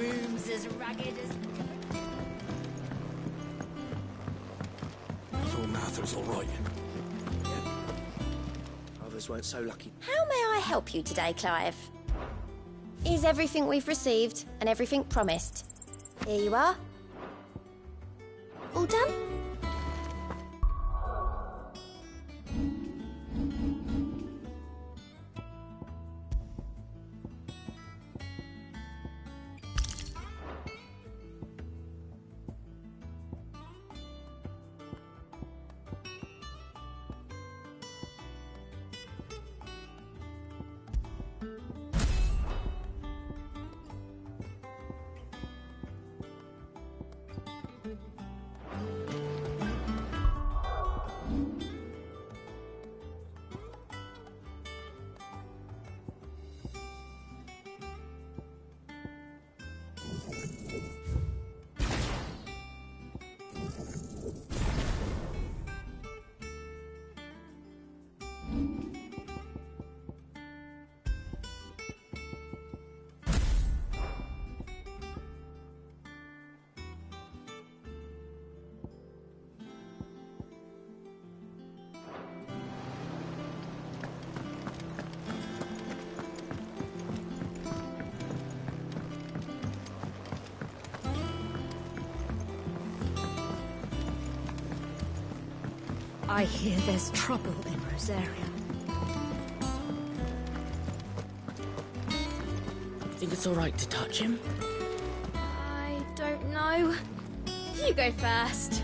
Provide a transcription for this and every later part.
room's as rugged as... I thought Mather's all right. Yeah. Others weren't so lucky. How may I help you today, Clive? Is everything we've received and everything promised? Here you are. All done? I hear there's trouble in Rosaria. Think it's all right to touch him? I don't know. You go first.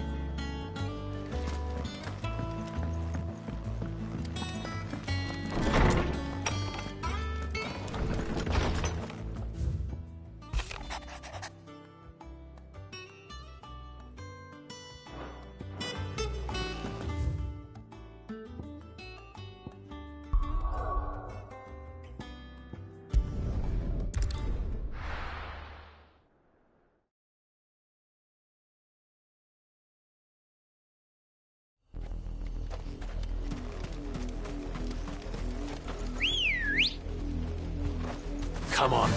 Come on.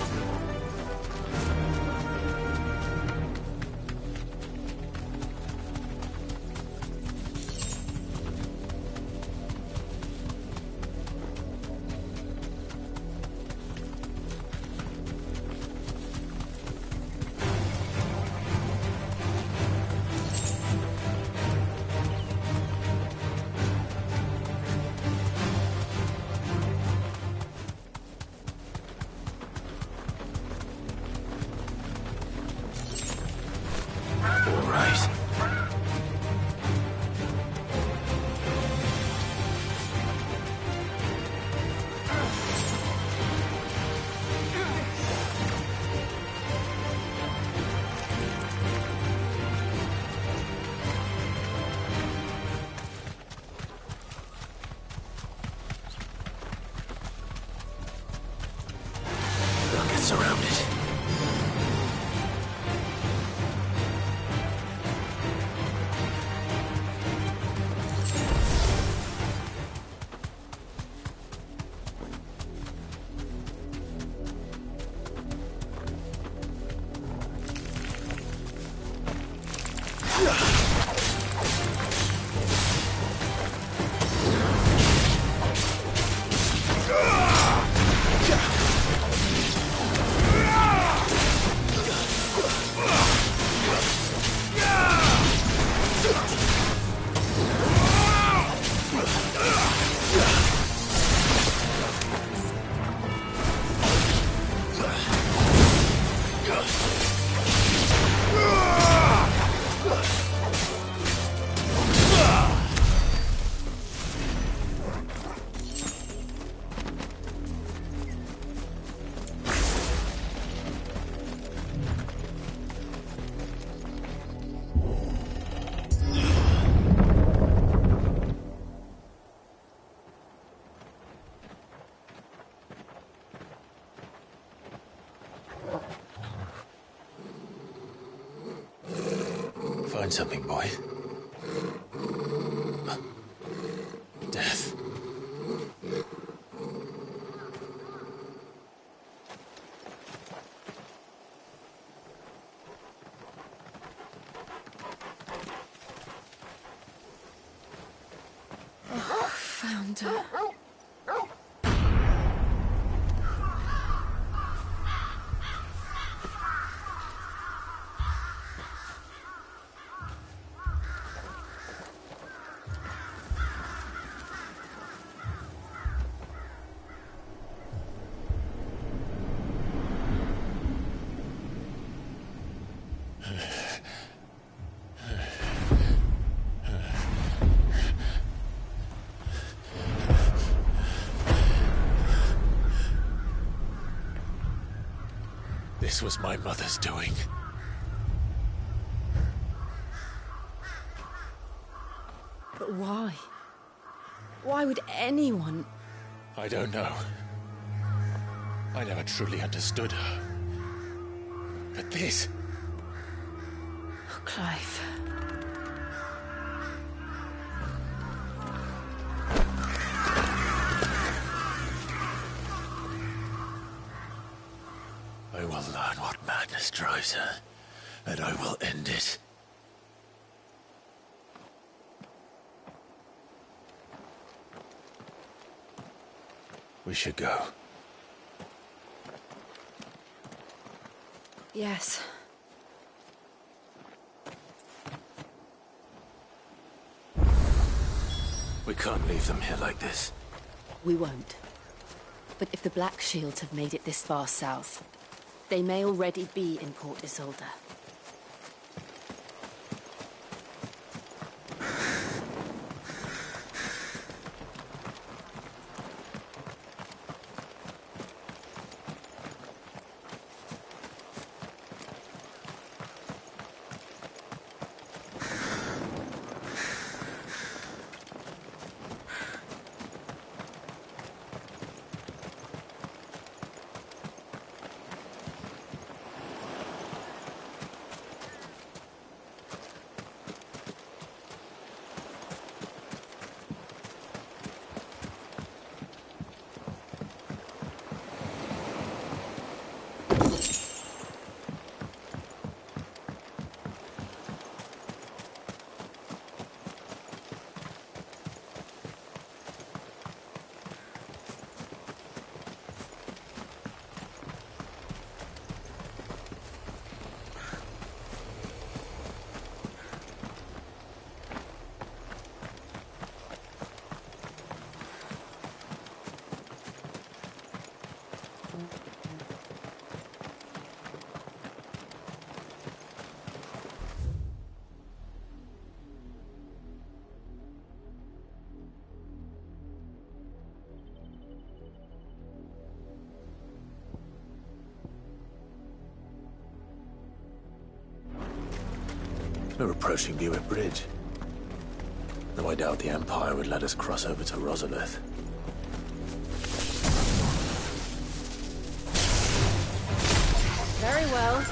Surrounded. Find something, boy. Death. wonder... This was my mother's doing. But why? Why would anyone... I don't know. I never truly understood her. But this... Oh, Clive. I will learn what madness drives her, and I will end it. We should go. Yes. We can't leave them here like this. We won't. But if the Black Shields have made it this far south, they may already be in Port Isolde. We're approaching Buick Bridge. Though I doubt the Empire would let us cross over to Rosalith. Very well.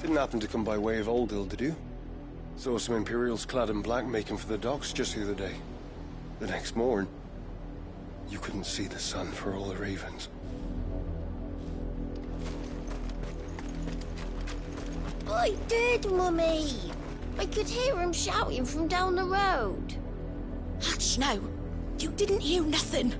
Didn't happen to come by way of Oldhill, did you? Saw some Imperials clad in black making for the docks just the other day. The next morn, you couldn't see the sun for all the ravens. I did, Mummy. I could hear him shouting from down the road. Hush, no. You didn't hear nothing.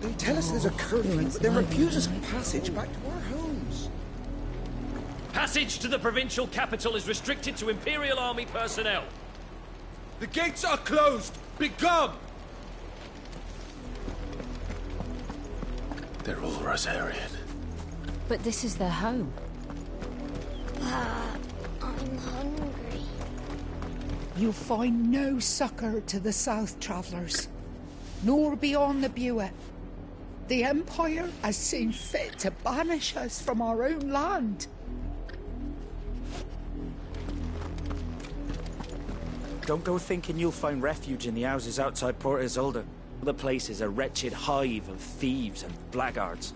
They tell us there's a curfew, but then refuse us passage back to our homes. Passage to the provincial capital is restricted to Imperial Army personnel. The gates are closed! Begone! They're all Rosarian. But this is their home. I'm hungry. You find no succor to the south travellers, nor beyond the Buet. The Empire has seen fit to banish us from our own land. Don't go thinking you'll find refuge in the houses outside Port Isolde. The place is a wretched hive of thieves and blackguards.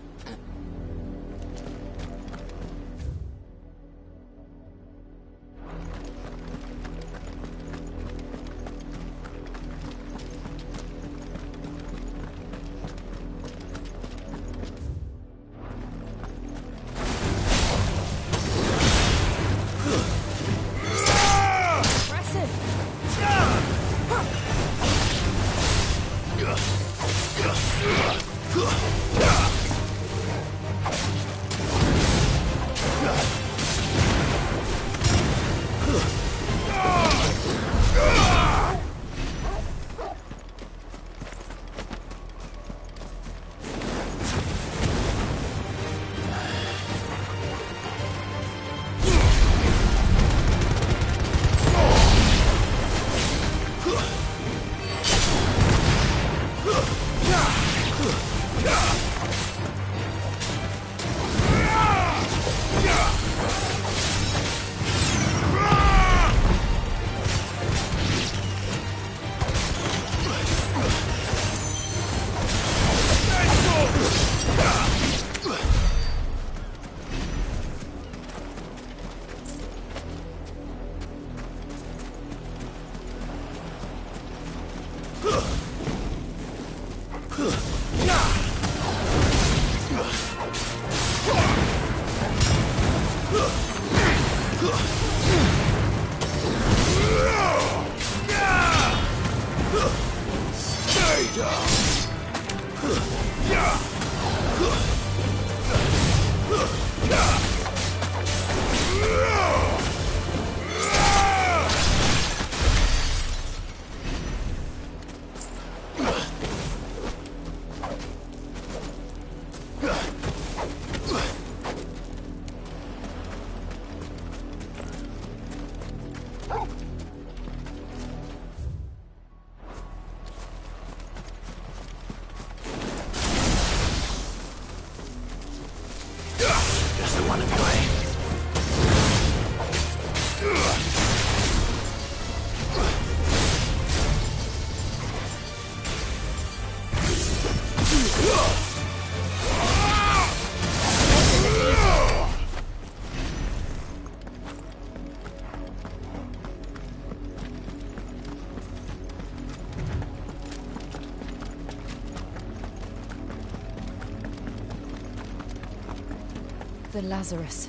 The Lazarus.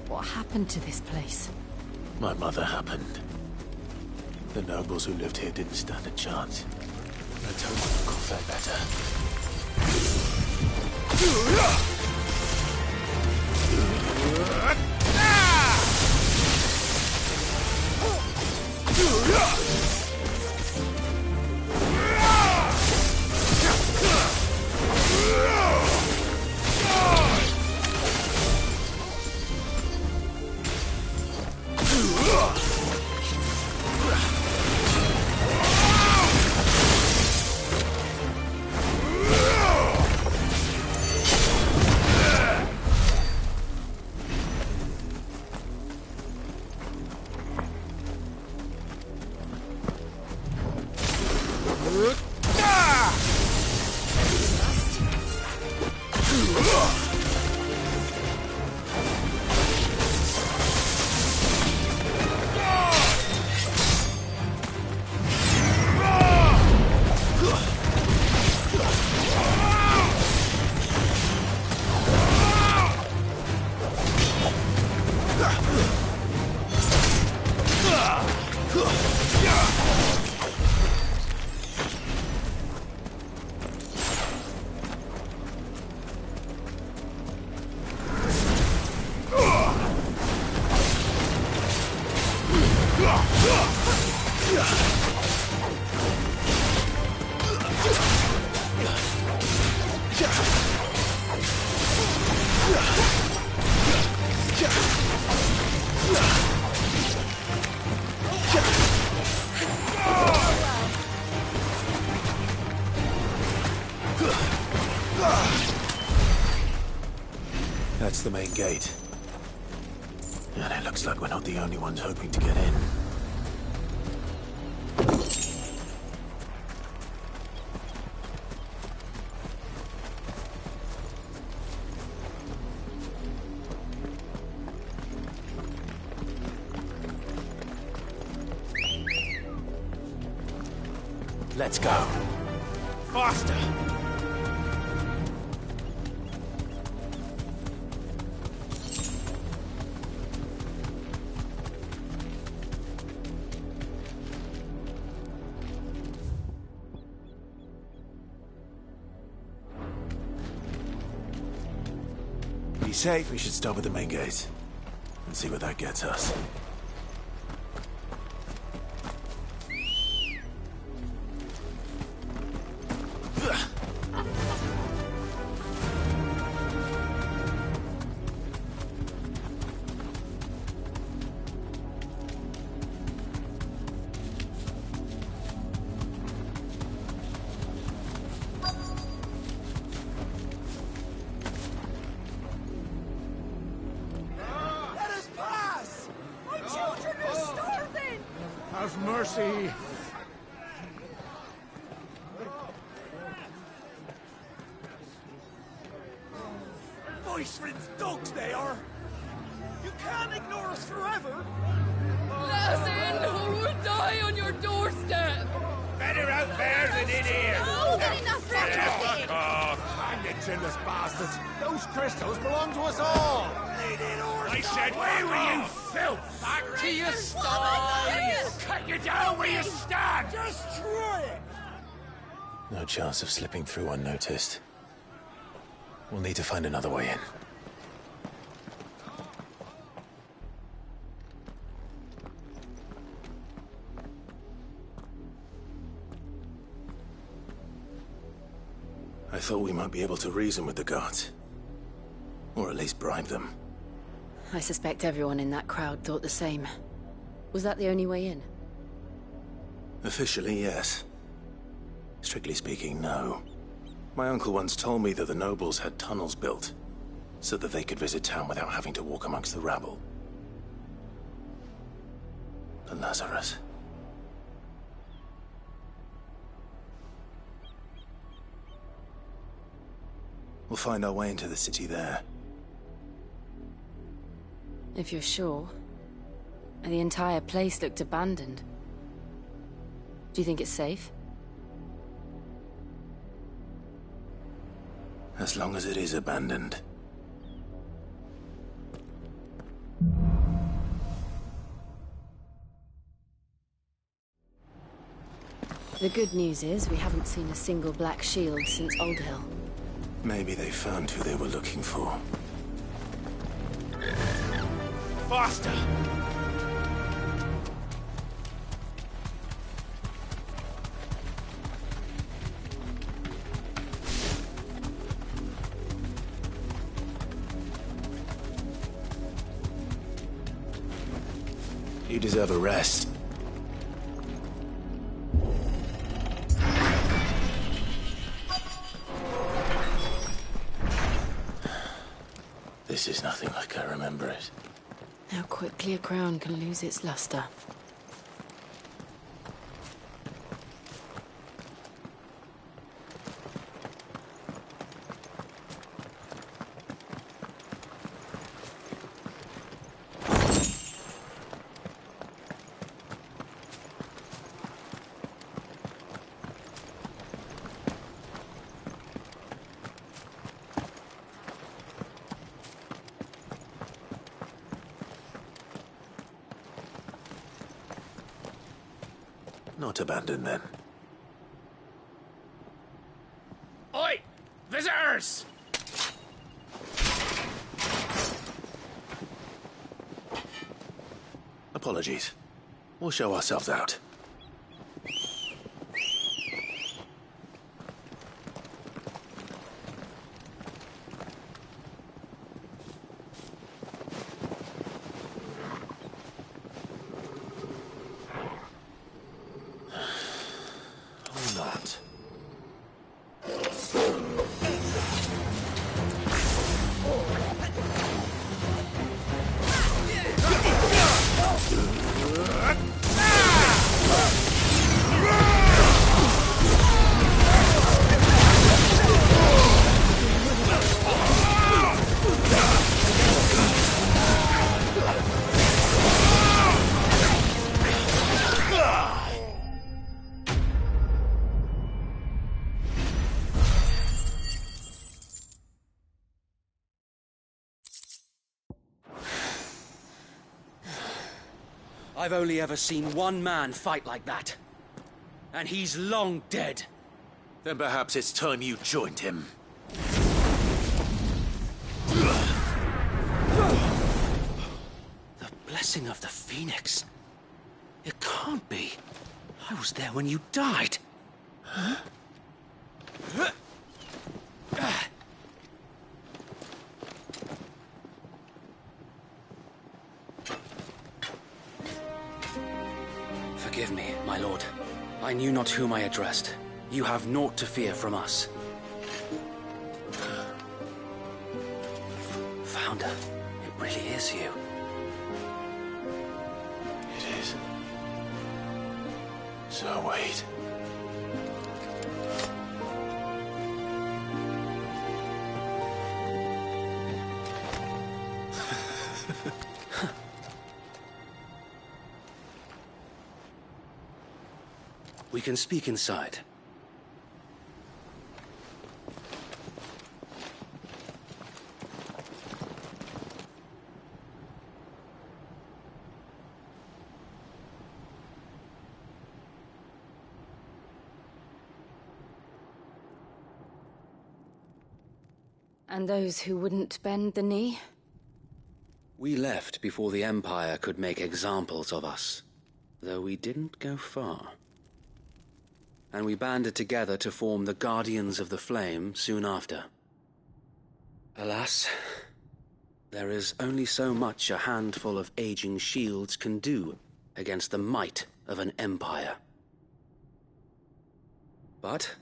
What happened to this place? My mother happened. The nobles who lived here didn't stand a chance. I told my uncle felt better. That's the main gate. And it looks like we're not the only ones hoping to get in. Let's go. Faster! Be safe. We should start with the main gate and see where that gets us. Have mercy! Voice-ridden dogs they are! You can't ignore us forever! Let us in, or we'll die on your doorstep! Better out there than in here! Oh, good enough for everything! Hang the chinless bastards! Those crystals belong to us all! I said, where were you, filth? Back to your stall! Cut you down where you stand! Destroy it! No chance of slipping through unnoticed. We'll need to find another way in. I thought we might be able to reason with the guards. Or at least bribe them. I suspect everyone in that crowd thought the same. Was that the only way in? Officially, yes. Strictly speaking, no. My uncle once told me that the nobles had tunnels built, so that they could visit town without having to walk amongst the rabble. The Lazarus. We'll find our way into the city there. If you're sure. The entire place looked abandoned. Do you think it's safe? As long as it is abandoned. The good news is we haven't seen a single black shield since Old Hill. Maybe they found who they were looking for. Faster! You deserve a rest. This is nothing like I remember it. How quickly a crown can lose its luster. Not abandoned, then. Oi! Visitors! Apologies. We'll show ourselves out. I've only ever seen one man fight like that. And he's long dead. Then perhaps it's time you joined him. The blessing of the Phoenix. It can't be. I was there when you died. Huh? Forgive me, my lord. I knew not whom I addressed. You have naught to fear from us. Founder, it really is you. It is. So wait. We can speak inside. And those who wouldn't bend the knee? We left before the Empire could make examples of us, though we didn't go far. And we banded together to form the Guardians of the Flame soon after. Alas, there is only so much a handful of aging shields can do against the might of an empire. But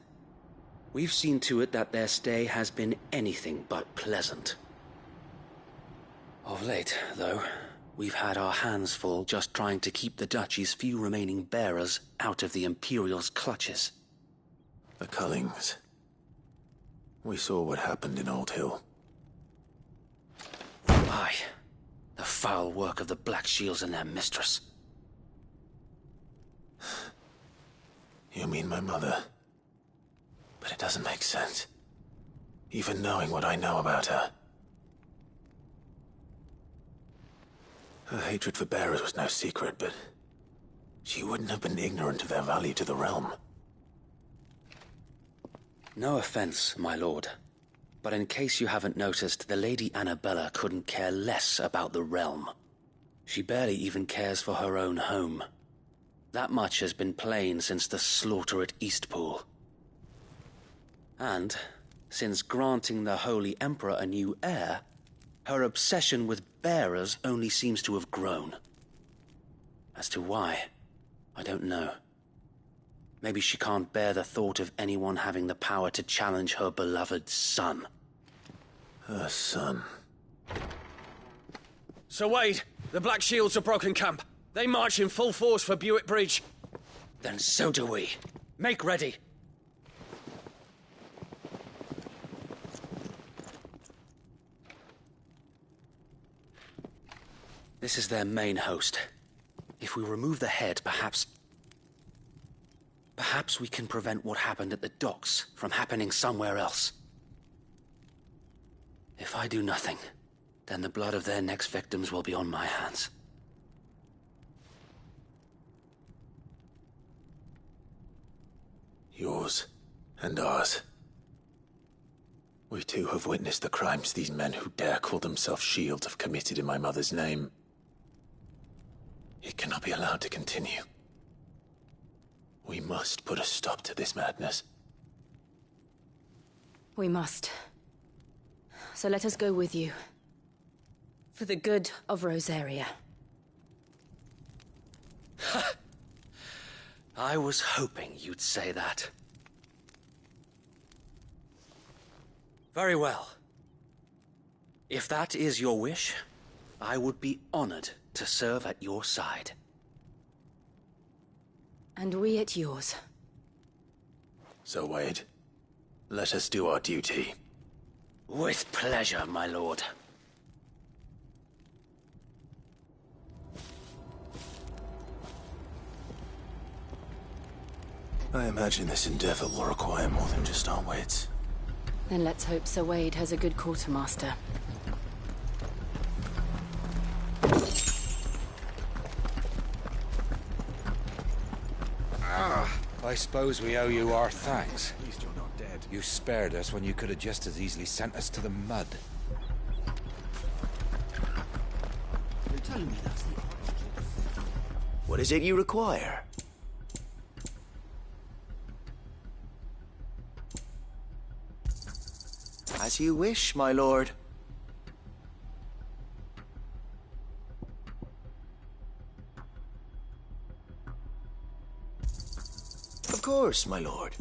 we've seen to it that their stay has been anything but pleasant. Of late, though, we've had our hands full just trying to keep the Duchy's few remaining bearers out of the Imperial's clutches. The Cullings. We saw what happened in Old Hill. Aye. The foul work of the Black Shields and their mistress. You mean my mother? But it doesn't make sense. Even knowing what I know about her. Her hatred for bearers was no secret, but she wouldn't have been ignorant of their value to the realm. No offense, my lord, but in case you haven't noticed, the Lady Annabella couldn't care less about the realm. She barely even cares for her own home. That much has been plain since the slaughter at Eastpool. And, since granting the Holy Emperor a new heir, her obsession with bearers only seems to have grown. As to why, I don't know. Maybe she can't bear the thought of anyone having the power to challenge her beloved son. Her son. Sir Wade, the Black Shields have broken camp. They march in full force for Buick Bridge. Then so do we. Make ready. This is their main host. If we remove the head, perhaps we can prevent what happened at the docks from happening somewhere else. If I do nothing, then the blood of their next victims will be on my hands. Yours and ours. We too have witnessed the crimes these men who dare call themselves shields have committed in my mother's name. It cannot be allowed to continue. We must put a stop to this madness. We must. So let us go with you. For the good of Rosaria. I was hoping you'd say that. Very well. If that is your wish, I would be honored to serve at your side. And we at yours. So, Wade, let us do our duty. With pleasure, my lord. I imagine this endeavor will require more than just our wits. Then let's hope Sir Wade has a good quartermaster. I suppose we owe you our thanks. At least you're not dead. You spared us when you could have just as easily sent us to the mud. You're telling me that's the... What is it you require? As you wish, my lord. Of course, my lord.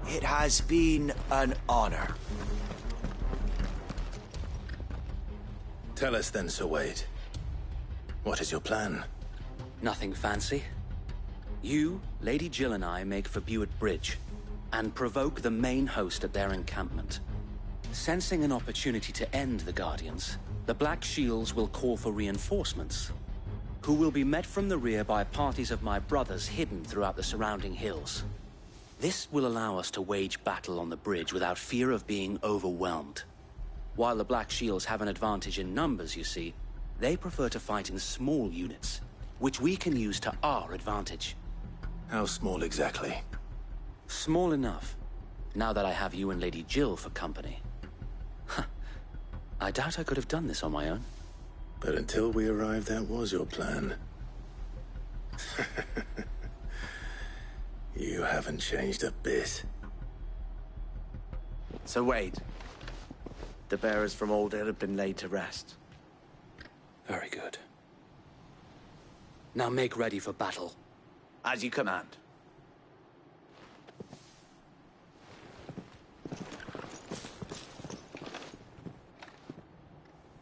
It has been an honor. Tell us then, Sir Wade. What is your plan? Nothing fancy. You, Lady Jill and I make for Buett Bridge, and provoke the main host at their encampment. Sensing an opportunity to end the Guardians, the Black Shields will call for reinforcements, who will be met from the rear by parties of my brothers hidden throughout the surrounding hills. This will allow us to wage battle on the bridge without fear of being overwhelmed. While the Black Shields have an advantage in numbers, you see, they prefer to fight in small units, which we can use to our advantage. How small exactly? Small enough, now that I have you and Lady Jill for company. I doubt I could have done this on my own. But until we arrived, that was your plan. You haven't changed a bit. So Wade, the bearers from Old Hill have been laid to rest. Very good. Now make ready for battle. As you command.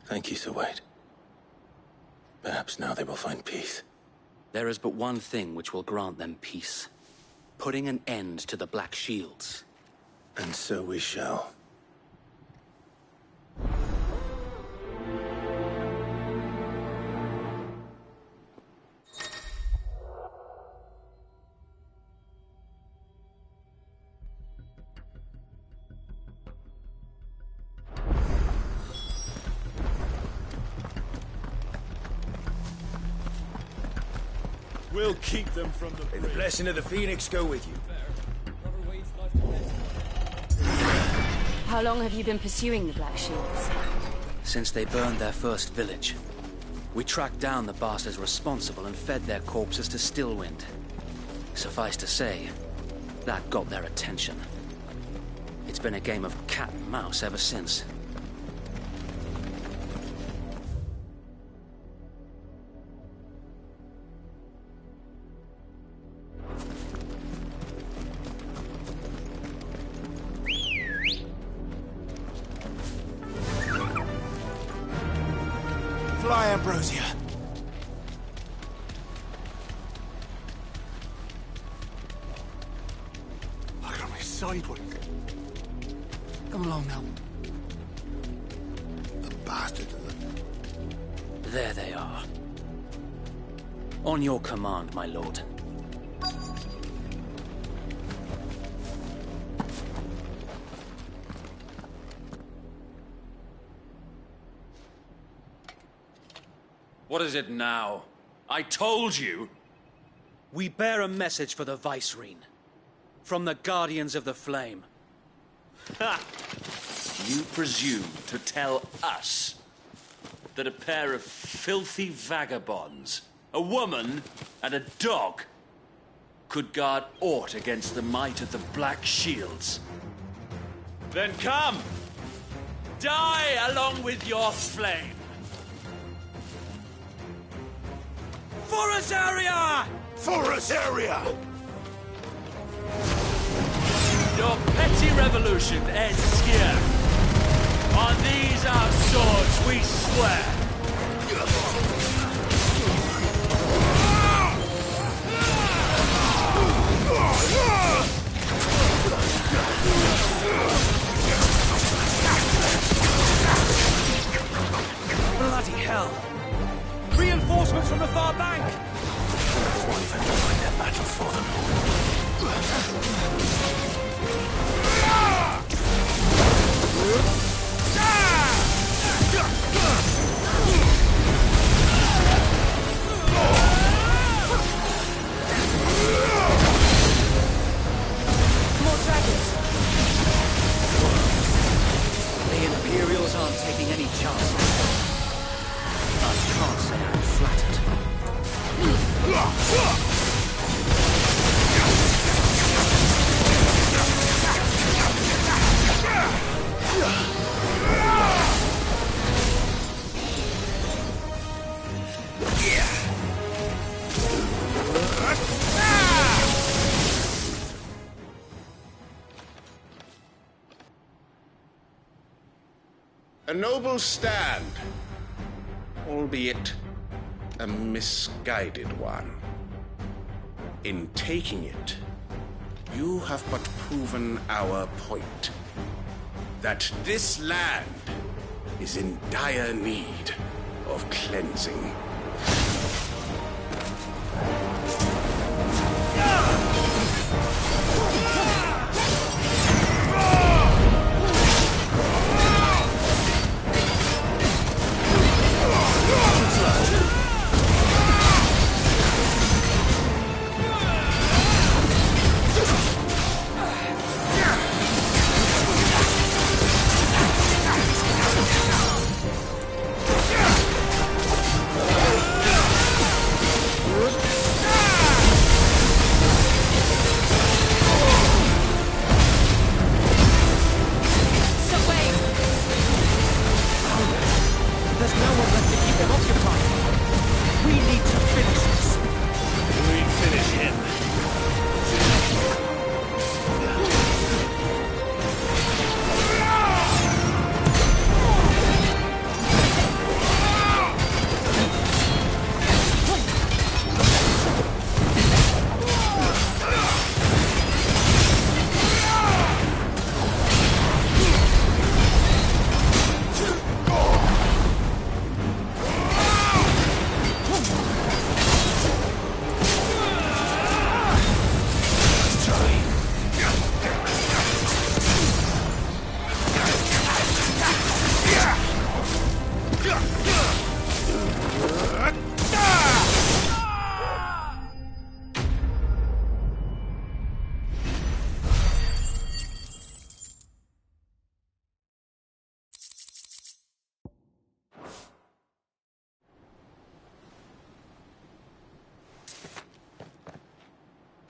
Thank you, Sir Wade. Perhaps now they will find peace. There is but one thing which will grant them peace. Putting an end to the Black Shields. And so we shall. We'll keep them from the bridge. May the blessing of the Phoenix go with you. How long have you been pursuing the Black Shields? Since they burned their first village. We tracked down the bastards responsible and fed their corpses to Stillwind. Suffice to say, that got their attention. It's been a game of cat and mouse ever since. Fly, Ambrosia. I got my sideways. Come along now. The bastard of them. There they are. On your command, my lord. What is it now? I told you! We bear a message for the Vicereine. From the Guardians of the Flame. Ha! You presume to tell us that a pair of filthy vagabonds, a woman and a dog, could guard aught against the might of the Black Shields? Then come! Die along with your flame! Forest area! Forest area! Your petty revolution ends here. On these our swords we swear. Bloody hell! Reinforcements from the far bank! We'll even find their battle for them. More dragons! The Imperials aren't taking any chances. I can't say I'm flattered. A noble stand, albeit a misguided one. In taking it, you have but proven our point, that this land is in dire need of cleansing.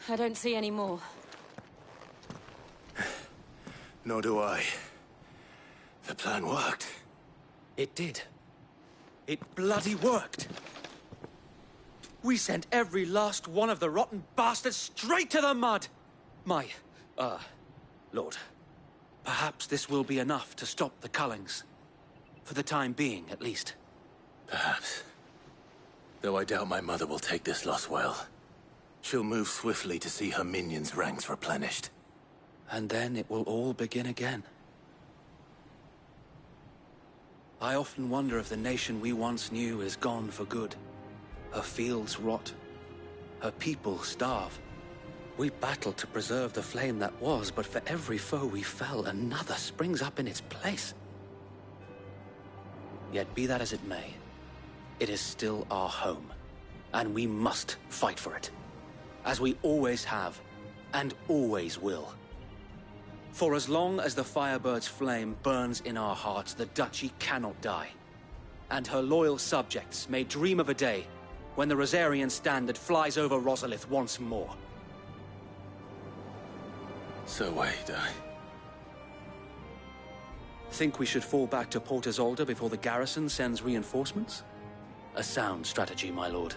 I don't see any more. Nor do I. The plan worked. It did. It bloody worked. We sent every last one of the rotten bastards straight to the mud! My, Lord, perhaps this will be enough to stop the Cullings. For the time being, at least. Perhaps. Though I doubt my mother will take this loss well. She'll move swiftly to see her minions' ranks replenished. And then it will all begin again. I often wonder if the nation we once knew is gone for good. Her fields rot. Her people starve. We battled to preserve the flame that was, but for every foe we fell, another springs up in its place. Yet be that as it may, it is still our home, and we must fight for it. As we always have, and always will. For as long as the Firebird's flame burns in our hearts, the Duchy cannot die. And her loyal subjects may dream of a day when the Rosarian standard flies over Rosalith once more. So wait, Think we should fall back to Port Isolde before the garrison sends reinforcements? A sound strategy, my lord.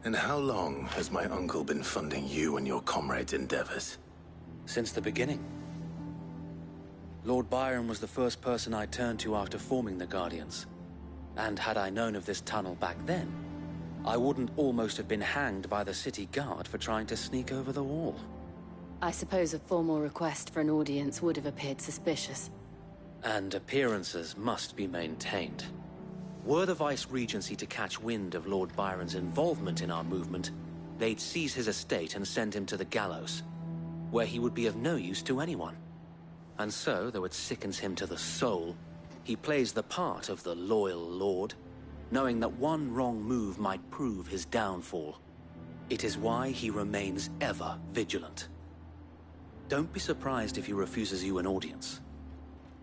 And how long has my uncle been funding you and your comrades' endeavors? Since the beginning. Lord Byron was the first person I turned to after forming the Guardians. And had I known of this tunnel back then, I wouldn't almost have been hanged by the city guard for trying to sneak over the wall. I suppose a formal request for an audience would have appeared suspicious. And appearances must be maintained. Were the Vice-Regency to catch wind of Lord Byron's involvement in our movement, they'd seize his estate and send him to the gallows, where he would be of no use to anyone. And so, though it sickens him to the soul, he plays the part of the loyal lord, knowing that one wrong move might prove his downfall. It is why he remains ever vigilant. Don't be surprised if he refuses you an audience,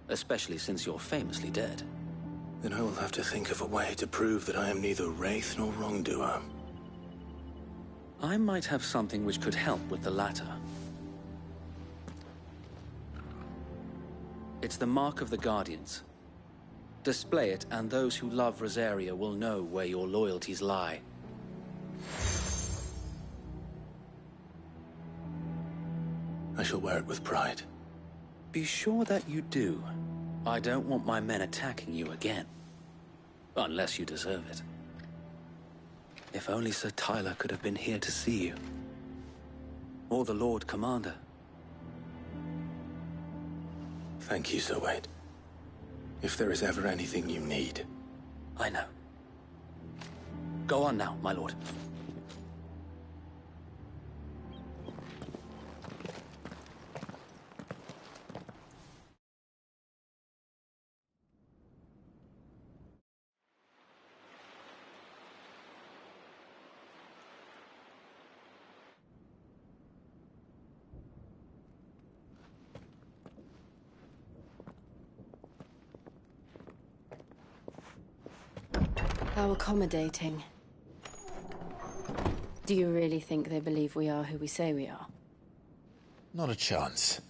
especially since you're famously dead. Then I will have to think of a way to prove that I am neither wraith nor wrongdoer. I might have something which could help with the latter. It's the mark of the Guardians. Display it, and those who love Rosaria will know where your loyalties lie. I shall wear it with pride. Be sure that you do. I don't want my men attacking you again. Unless you deserve it. If only Sir Tyler could have been here to see you. Or the Lord Commander. Thank you, Sir Wade. If there is ever anything you need. I know. Go on now, my lord. How accommodating. Do you really think they believe we are who we say we are? Not a chance.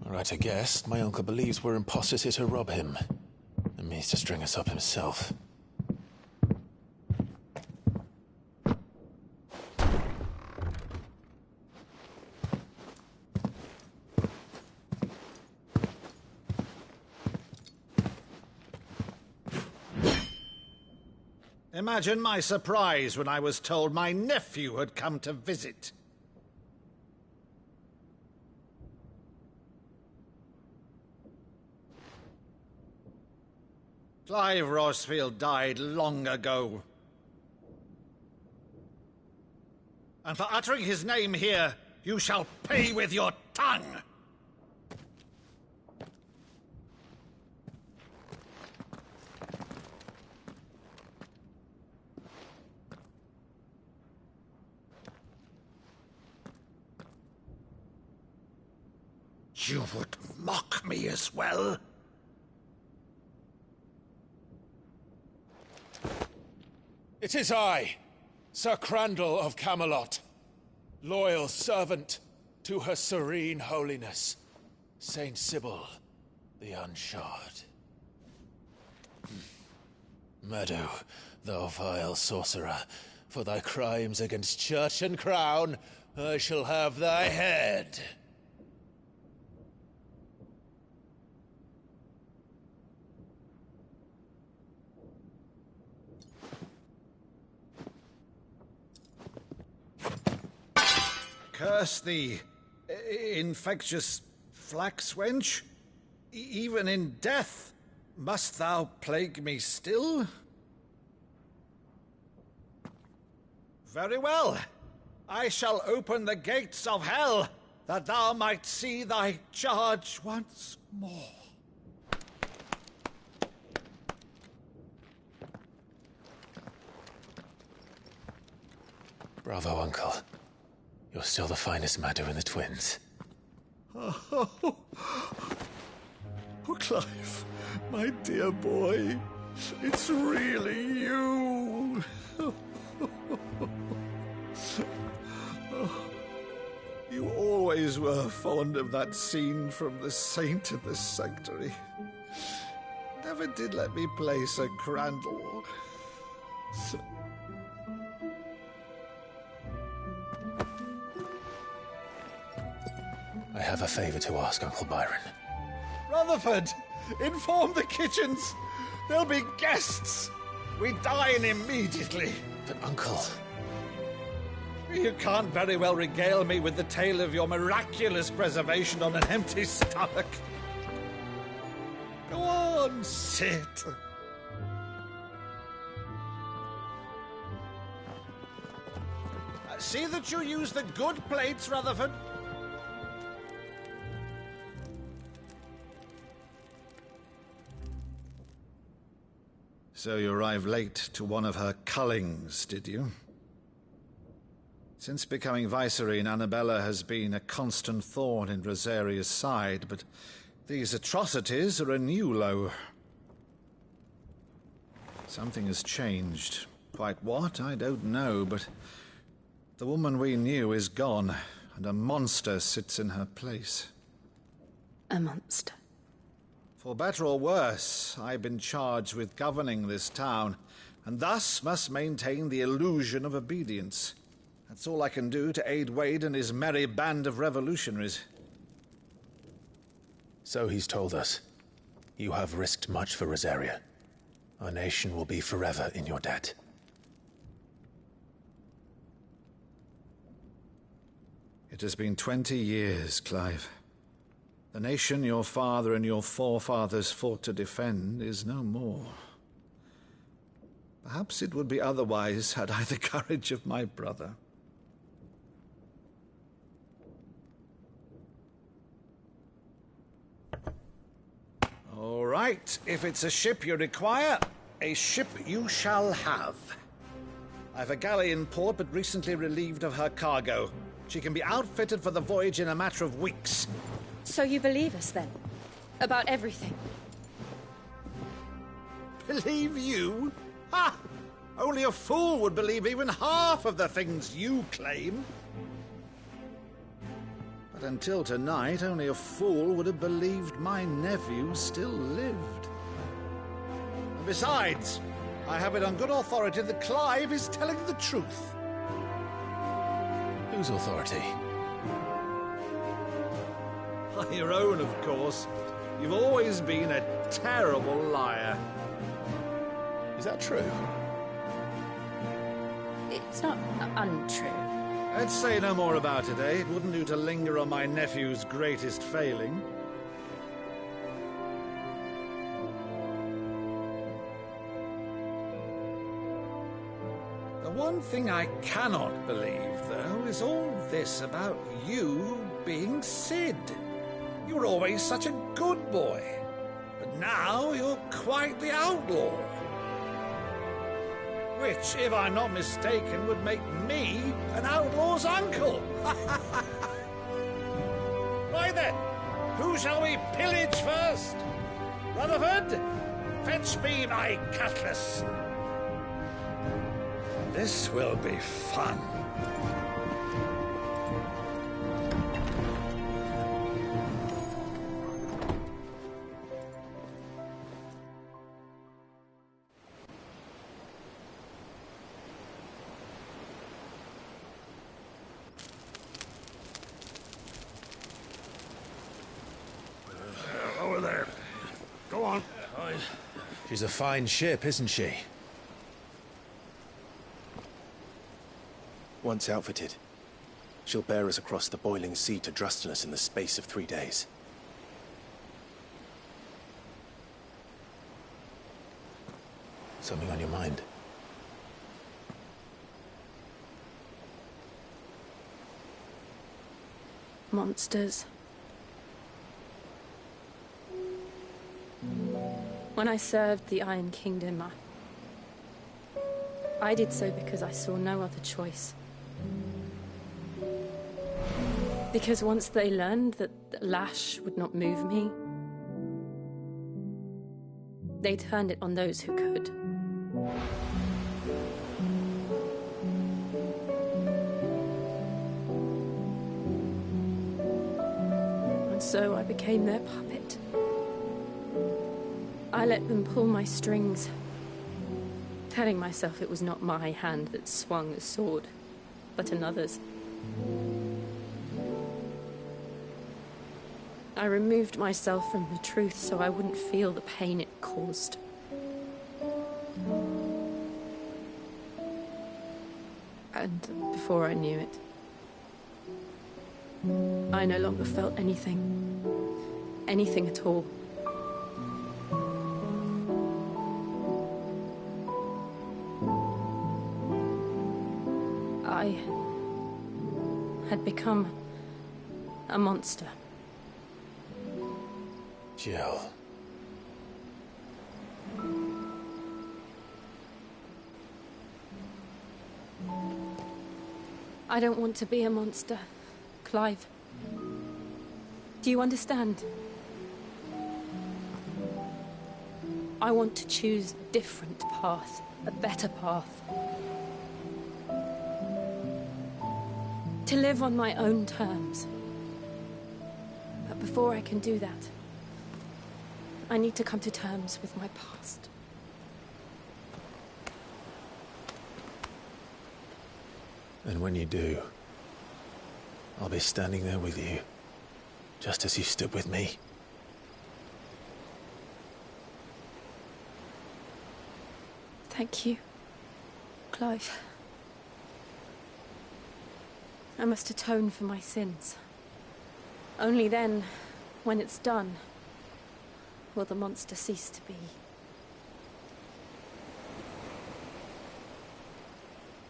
Right, I guess. My uncle believes we're imposters here to rob him. And means to string us up himself. Imagine my surprise when I was told my nephew had come to visit. Clive Rosfield died long ago. And for uttering his name here, you shall pay with your tongue! You would mock me as well? It is I, Sir Crandall of Camelot, loyal servant to Her Serene Holiness, Saint Sybil the Unshod. Meadow, thou vile sorcerer, for thy crimes against church and crown, I shall have thy head. Curse thee, infectious flax wench. Even in death, must thou plague me still? Very well. I shall open the gates of hell, that thou might see thy charge once more. Bravo, Uncle. You're still the finest Maddo in the twins. Oh, Clive, my dear boy, it's really you. You always were fond of that scene from The Saint of the Sanctuary. Never never did let me play Sir Crandall. I have a favor to ask, Uncle Byron. Rutherford, inform the kitchens. There'll be guests. We dine immediately. But, Uncle... You can't very well regale me with the tale of your miraculous preservation on an empty stomach. Go on, sit. See that you use the good plates, Rutherford. So you arrived late to one of her cullings, did you? Since becoming Vicereine, Annabella has been a constant thorn in Rosaria's side, but these atrocities are a new low. Something has changed. Quite what, I don't know, but the woman we knew is gone, and a monster sits in her place. A monster? For better or worse, I've been charged with governing this town, and thus must maintain the illusion of obedience. That's all I can do to aid Wade and his merry band of revolutionaries. So he's told us. You have risked much for Rosaria. Our nation will be forever in your debt. It has been 20 years, Clive. The nation your father and your forefathers fought to defend is no more. Perhaps it would be otherwise had I the courage of my brother. All right, if it's a ship you require, a ship you shall have. I've a galley in port, but recently relieved of her cargo. She can be outfitted for the voyage in a matter of weeks. So you believe us, then? About everything? Believe you? Ha! Only a fool would believe even half of the things you claim. But until tonight, only a fool would have believed my nephew still lived. And besides, I have it on good authority that Clive is telling the truth. Whose authority? Your own, of course. You've always been a terrible liar. Is that true? It's not untrue. Let's say no more about it, eh? It wouldn't do to linger on my nephew's greatest failing. The one thing I cannot believe, though, is all this about you being Sid. You were always such a good boy, but now you're quite the outlaw. Which, if I'm not mistaken, would make me an outlaw's uncle. Right then, who shall we pillage first? Rutherford, fetch me my cutlass. This will be fun. Over there. Go on. She's a fine ship, isn't she? Once outfitted, she'll bear us across the boiling sea to Drustinus in the space of 3 days. Something on your mind? Monsters. When I served the Iron Kingdom, I did so because I saw no other choice. Because once they learned that the lash would not move me, they turned it on those who could. And so I became their puppet. I let them pull my strings, telling myself it was not my hand that swung the sword, but another's. I removed myself from the truth so I wouldn't feel the pain it caused. And before I knew it, I no longer felt anything. Anything at all. I had become a monster. Jill. I don't want to be a monster, Clive. Do you understand? I want to choose a different path, a better path. To live on my own terms. But before I can do that, I need to come to terms with my past. And when you do, I'll be standing there with you, just as you stood with me. Thank you, Clive. I must atone for my sins. Only then, when it's done, will the monster cease to be.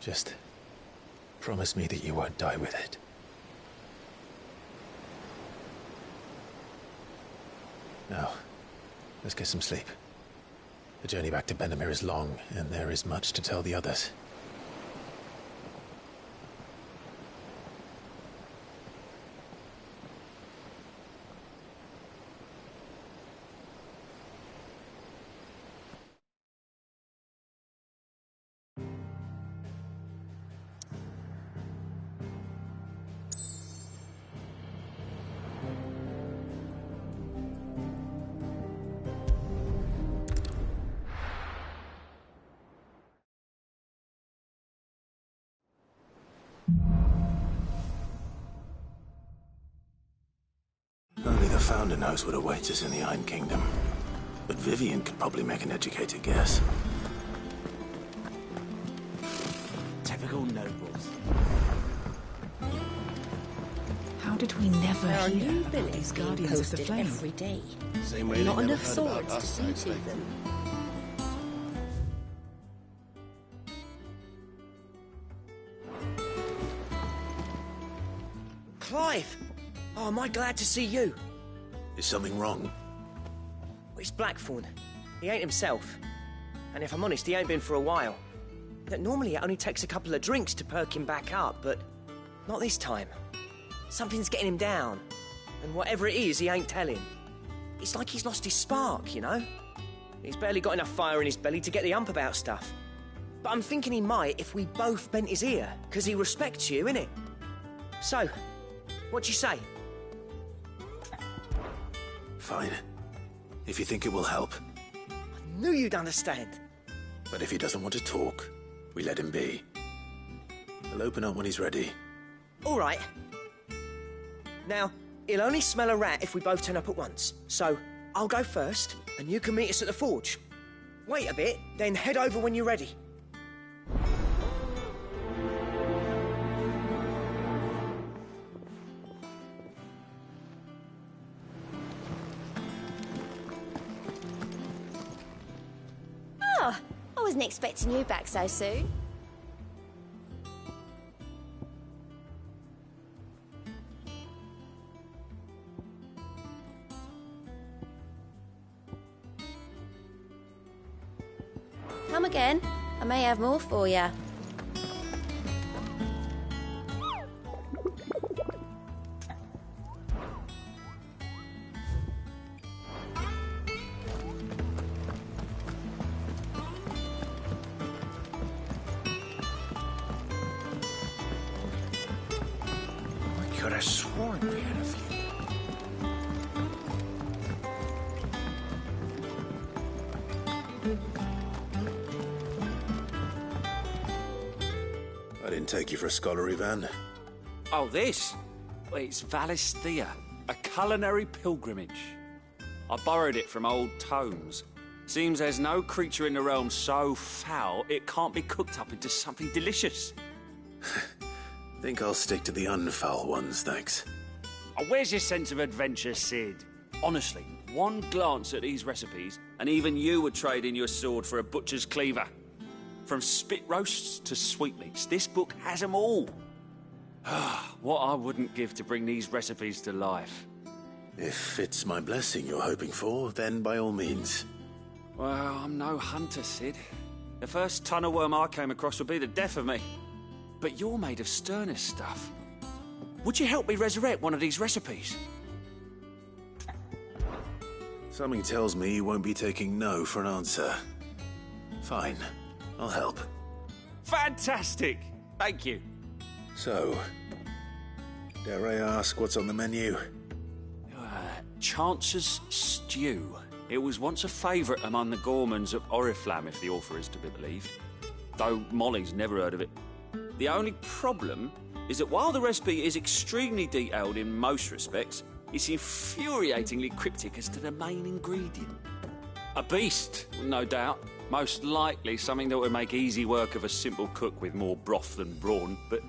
Just promise me that you won't die with it. Now, let's get some sleep. The journey back to Benamir is long, and there is much to tell the others. Only the Founder knows what awaits us in the Iron Kingdom. But Vivian could probably make an educated guess. Typical nobles. How did we never There are hear new about villains these being Guardians of the posted Flame? every day. Same way Not they never enough heard about swords to us, see I'd to say. them. Clive! Oh, am I glad to see you? Is something wrong? It's Blackthorn. He ain't himself. And if I'm honest, he ain't been for a while. That normally it only takes a couple of drinks to perk him back up, but not this time. Something's getting him down. And whatever it is, he ain't telling. It's like he's lost his spark, you know? He's barely got enough fire in his belly to get the ump about stuff. But I'm thinking he might if we both bent his ear, because he respects you, innit? So, what do you say? Fine. If you think it will help. I knew you'd understand. But if he doesn't want to talk, we let him be. He'll open up when he's ready. All right. Now, he'll only smell a rat if we both turn up at once. So, I'll go first, and you can meet us at the forge. Wait a bit, then head over when you're ready. Oh, I wasn't expecting you back so soon. Come again. I may have more for you. I could have sworn we had a few. I didn't take you for a scholarly van. Oh, this? Well, it's Valisthea, a culinary pilgrimage. I borrowed it from old tomes. Seems there's no creature in the realm so foul it can't be cooked up into something delicious. Think I'll stick to the unfoul ones, thanks. Oh, where's your sense of adventure, Sid? Honestly, one glance at these recipes, and even you would trade in your sword for a butcher's cleaver. From spit roasts to sweetmeats, this book has them all. What I wouldn't give to bring these recipes to life. If it's my blessing you're hoping for, then by all means. Well, I'm no hunter, Sid. The first tunnel worm I came across would be the death of me. But you're made of sterner stuff. Would you help me resurrect one of these recipes? Something tells me you won't be taking no for an answer. Fine, I'll help. Fantastic! Thank you. So, dare I ask what's on the menu? Chance's Stew. It was once a favourite among the gourmands of Oriflamme, if the author is to be believed. Though Molly's never heard of it. The only problem is that while the recipe is extremely detailed in most respects, it's infuriatingly cryptic as to the main ingredient. A beast, no doubt. Most likely something that would make easy work of a simple cook with more broth than brawn, but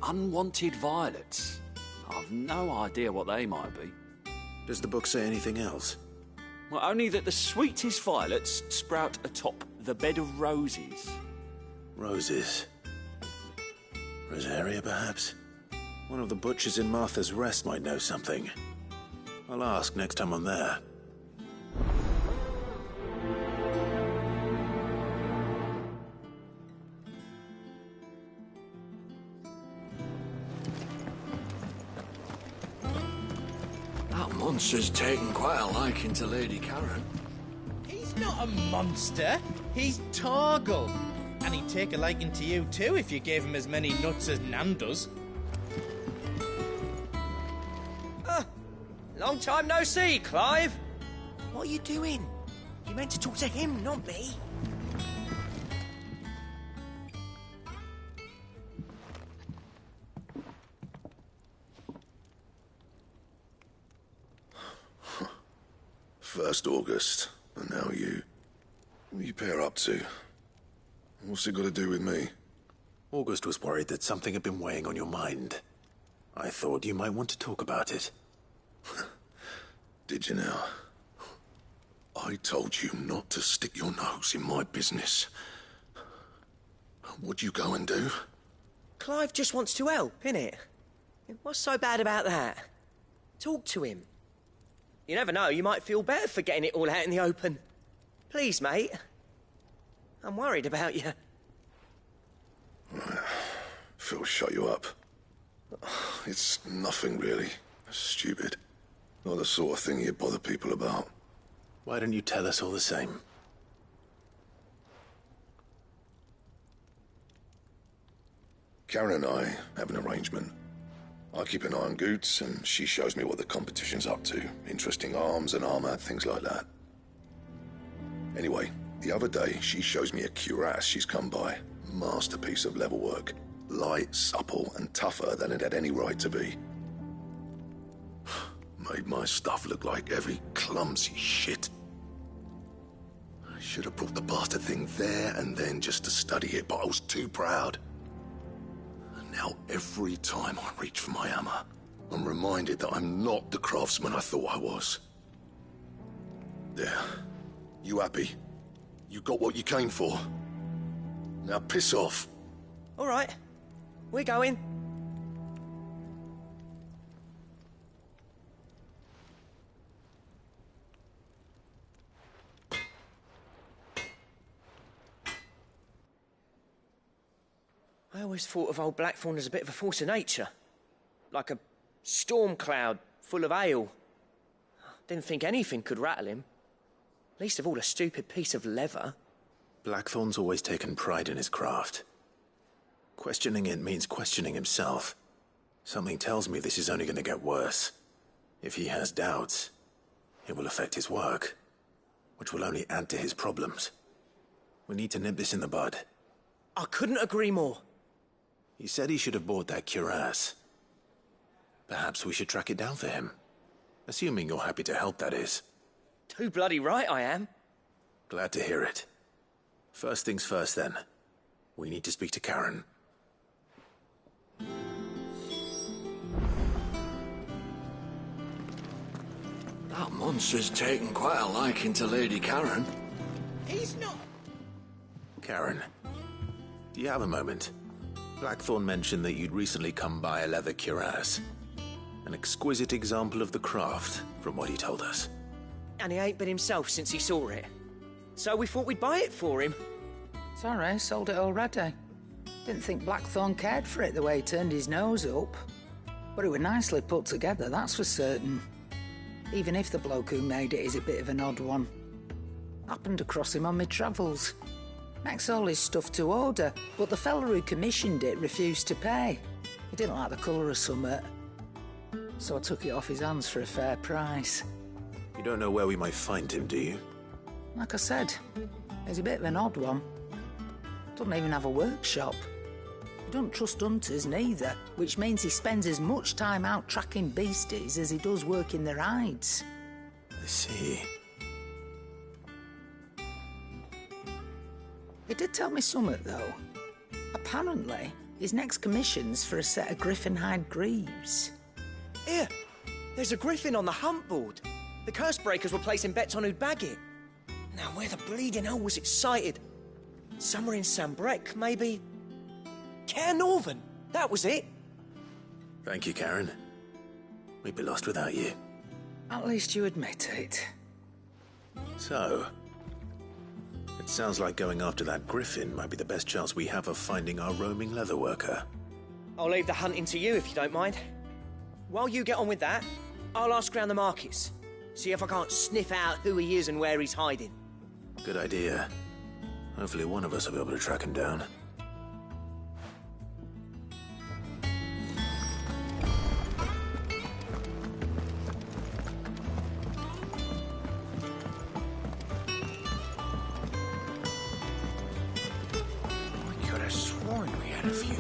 unwanted violets. I've no idea what they might be. Does the book say anything else? Well, only that the sweetest violets sprout atop the bed of roses. Roses. Rosaria, perhaps? One of the butchers in Martha's Rest might know something. I'll ask next time I'm there. That monster's taken quite a liking to Lady Karen. He's not a monster. He's Torgal. And he'd take a liking to you too if you gave him as many nuts as Nan does. Long time no see, Clive. What are you doing? You meant to talk to him, not me. First August, and now you. What are you pair up to? What's it got to do with me? August was worried that something had been weighing on your mind. I thought you might want to talk about it. Did you now? I told you not to stick your nose in my business. What'd you go and do? Clive just wants to help, innit? What's so bad about that? Talk to him. You never know, you might feel better for getting it all out in the open. Please, mate. I'm worried about you. Phil shut you up. It's nothing, really. Stupid. Not the sort of thing you bother people about. Why don't you tell us all the same? Karen and I have an arrangement. I keep an eye on Goots, and she shows me what the competition's up to. Interesting arms and armor, things like that. Anyway, the other day, she shows me a cuirass she's come by. Masterpiece of level work. Light, supple, and tougher than it had any right to be. Made my stuff look like heavy, clumsy shit. I should have brought the bastard thing there and then just to study it, but I was too proud. And now every time I reach for my hammer, I'm reminded that I'm not the craftsman I thought I was. There. You happy? You got what you came for? Now piss off. All right. We're going. I always thought of old Blackthorn as a bit of a force of nature. Like a storm cloud full of ale. Didn't think anything could rattle him. Least of all a stupid piece of leather. Blackthorn's always taken pride in his craft. Questioning it means questioning himself. Something tells me this is only going to get worse. If he has doubts, it will affect his work, which will only add to his problems. We need to nip this in the bud. I couldn't agree more. He said he should have bought that cuirass. Perhaps we should track it down for him. Assuming you're happy to help, that is. Too bloody right I am. Glad to hear it. First things first, then. We need to speak to Karen. That monster's taken quite a liking to Lady Karen. He's not... Karen, do you have a moment? Blackthorn mentioned that you'd recently come by a leather cuirass. An exquisite example of the craft, from what he told us. And he ain't been himself since he saw it. So we thought we'd buy it for him. Sorry, sold it already. Didn't think Blackthorn cared for it the way he turned his nose up. But it was nicely put together, that's for certain. Even if the bloke who made it is a bit of an odd one. Happened across him on my travels. Makes all his stuff to order, but the fella who commissioned it refused to pay. He didn't like the colour of summit. So I took it off his hands for a fair price. You don't know where we might find him, do you? Like I said, he's a bit of an odd one. Doesn't even have a workshop. He don't trust hunters neither, which means he spends as much time out tracking beasties as he does working their hides. I see. He did tell me something, though. Apparently, his next commission's for a set of griffin hide greaves. Here, there's a griffin on the hunt board. The curse breakers were placing bets on who'd bag it. Now, where the bleeding hell was it sighted? Somewhere in Sambrec, maybe... Cairnorthern, that was it. Thank you, Karen. We'd be lost without you. At least you admit it. So, it sounds like going after that griffin might be the best chance we have of finding our roaming leatherworker. I'll leave the hunting to you if you don't mind. While you get on with that, I'll ask around the markets. See if I can't sniff out who he is and where he's hiding. Good idea. Hopefully one of us will be able to track him down. I could have sworn we had a few.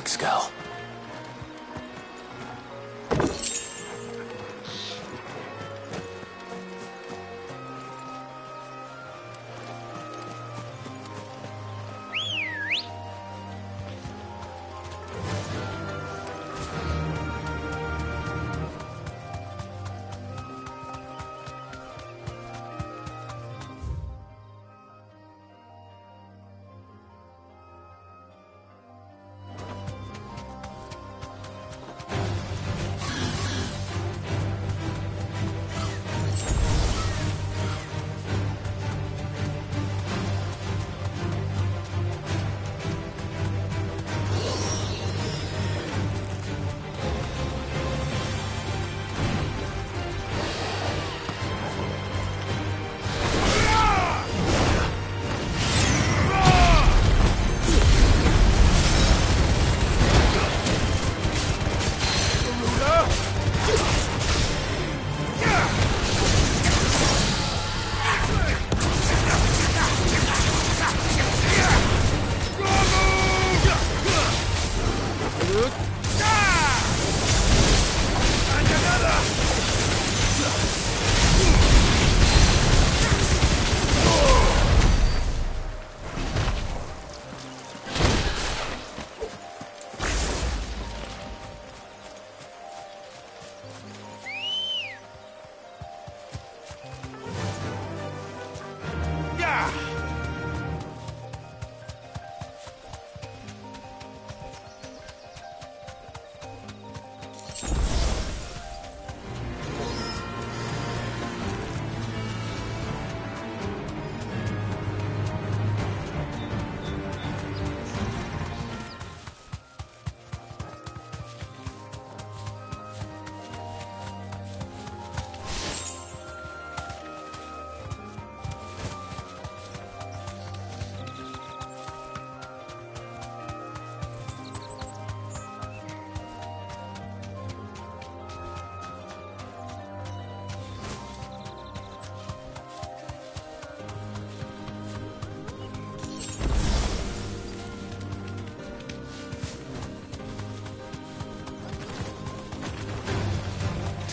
Black Skull.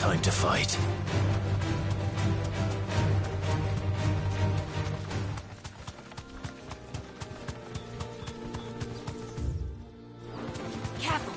Time to fight. Careful.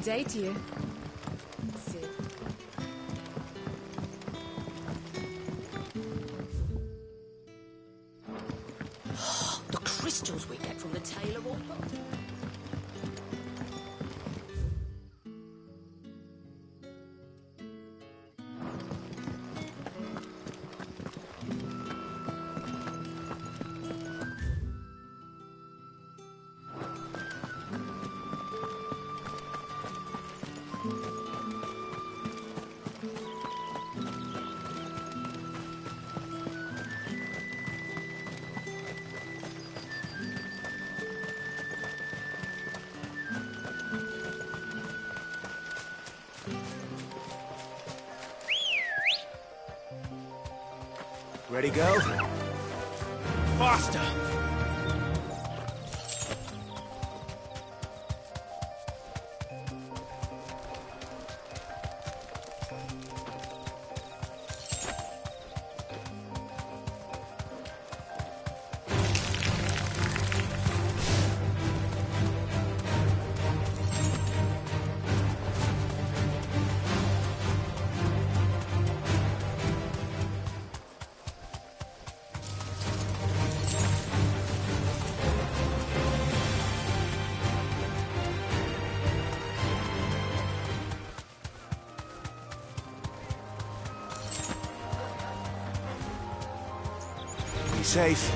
Good day to you. Sid. The crystals we get from the Tailor Wall. Ready, go? Faster! Be safe.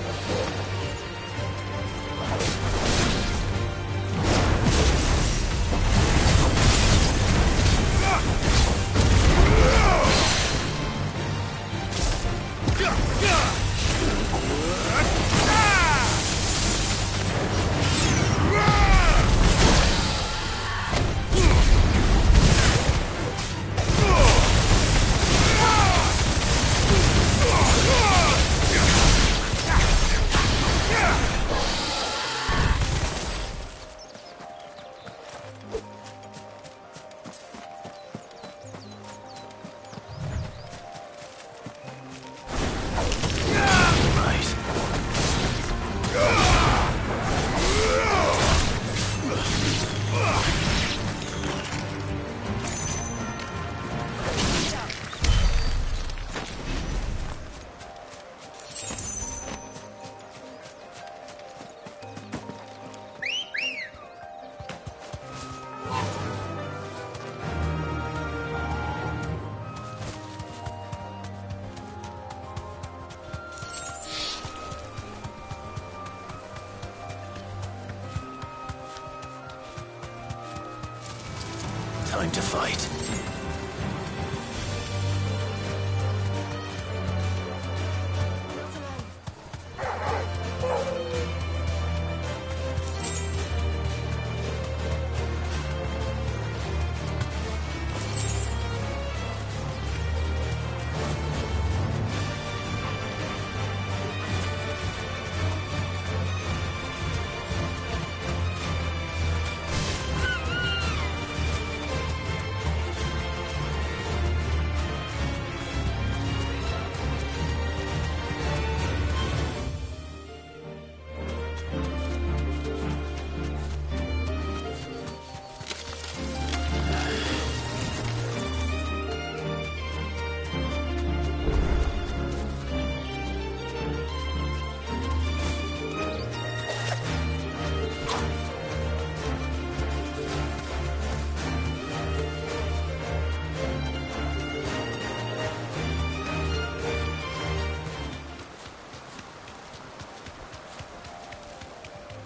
Time to fight.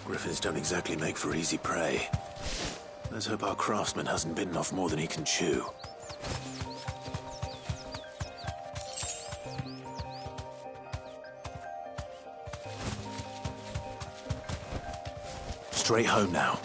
Griffins don't exactly make for easy prey. Let's hope our craftsman hasn't bitten off more than he can chew. Straight home now.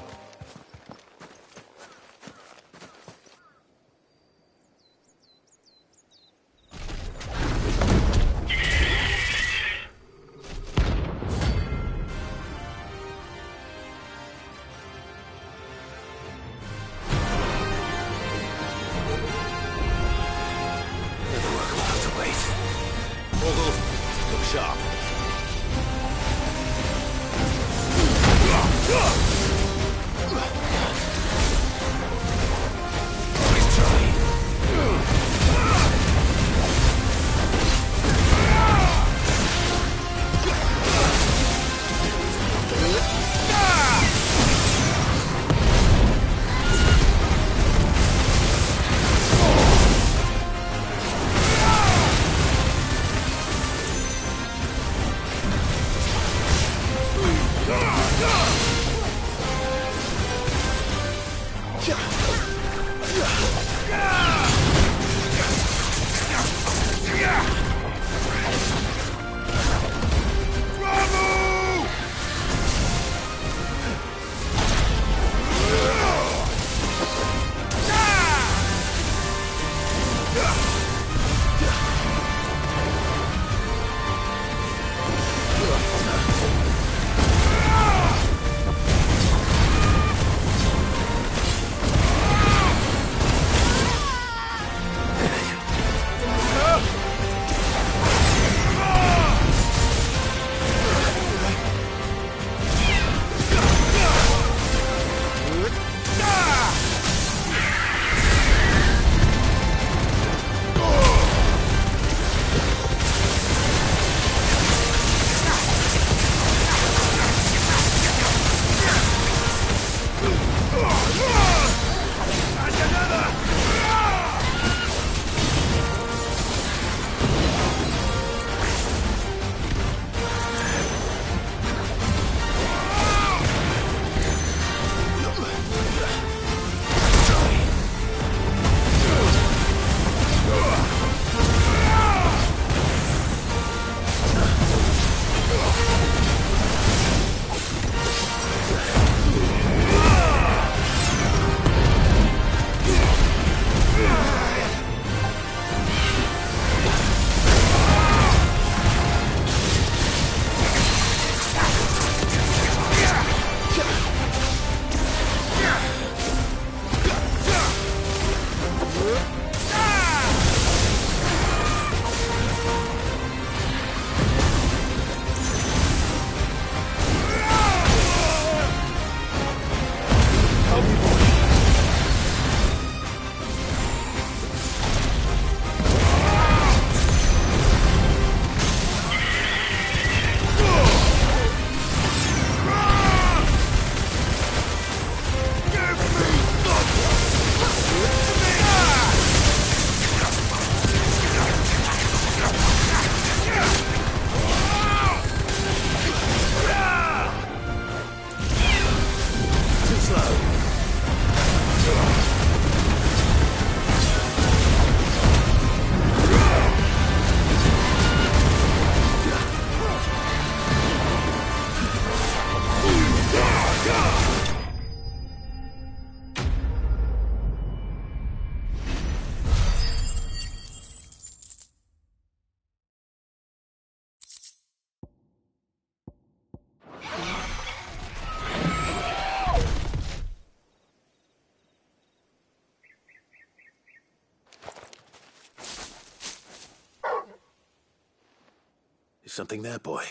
Is something there, boy?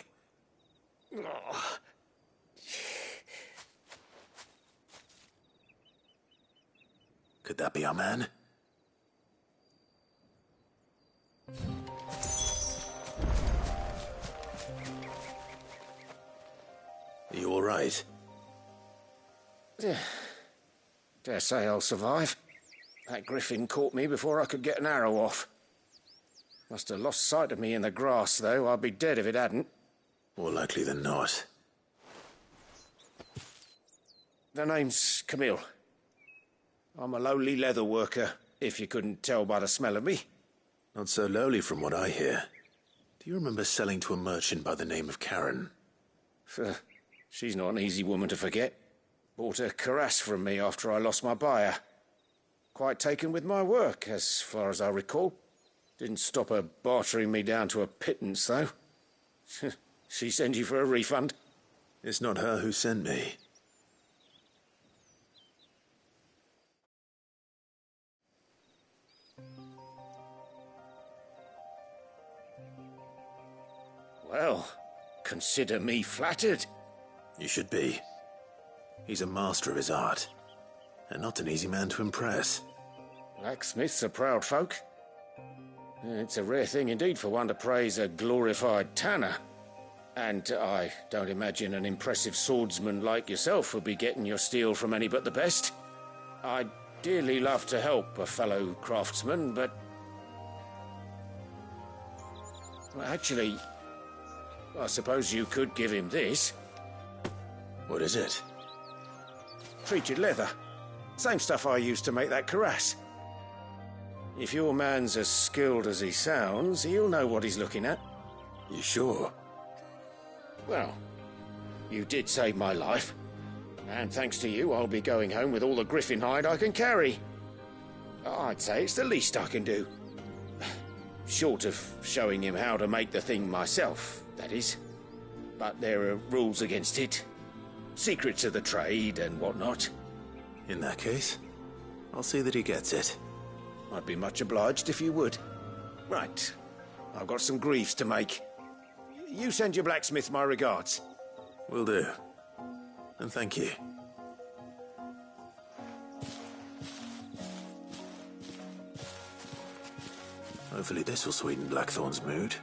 Could that be our man? Are you all right? Dare say I'll survive. That griffin caught me before I could get an arrow off. Must have lost sight of me in the grass, though. I'd be dead if it hadn't. More likely than not. The name's Camille. I'm a lowly leather worker, if you couldn't tell by the smell of me. Not so lowly from what I hear. Do you remember selling to a merchant by the name of Karen? She's not an easy woman to forget. Bought a cuirass from me after I lost my buyer. Quite taken with my work, as far as I recall. Didn't stop her bartering me down to a pittance, though. She sent you for a refund? It's not her who sent me. Well, consider me flattered. You should be. He's a master of his art, and not an easy man to impress. Blacksmiths are proud folk. It's a rare thing indeed for one to praise a glorified tanner. And I don't imagine an impressive swordsman like yourself would be getting your steel from any but the best. I'd dearly love to help a fellow craftsman, but... Well, actually, I suppose you could give him this. What is it? Treated leather. Same stuff I used to make that cuirass. If your man's as skilled as he sounds, he'll know what he's looking at. You sure? Well, you did save my life. And thanks to you, I'll be going home with all the griffin hide I can carry. I'd say it's the least I can do. Short of showing him how to make the thing myself, that is. But there are rules against it. Secrets of the trade and whatnot. In that case, I'll see that he gets it. I'd be much obliged if you would. Right. I've got some greaves to make. You send your blacksmith my regards. Will do. And thank you. Hopefully this will sweeten Blackthorn's mood.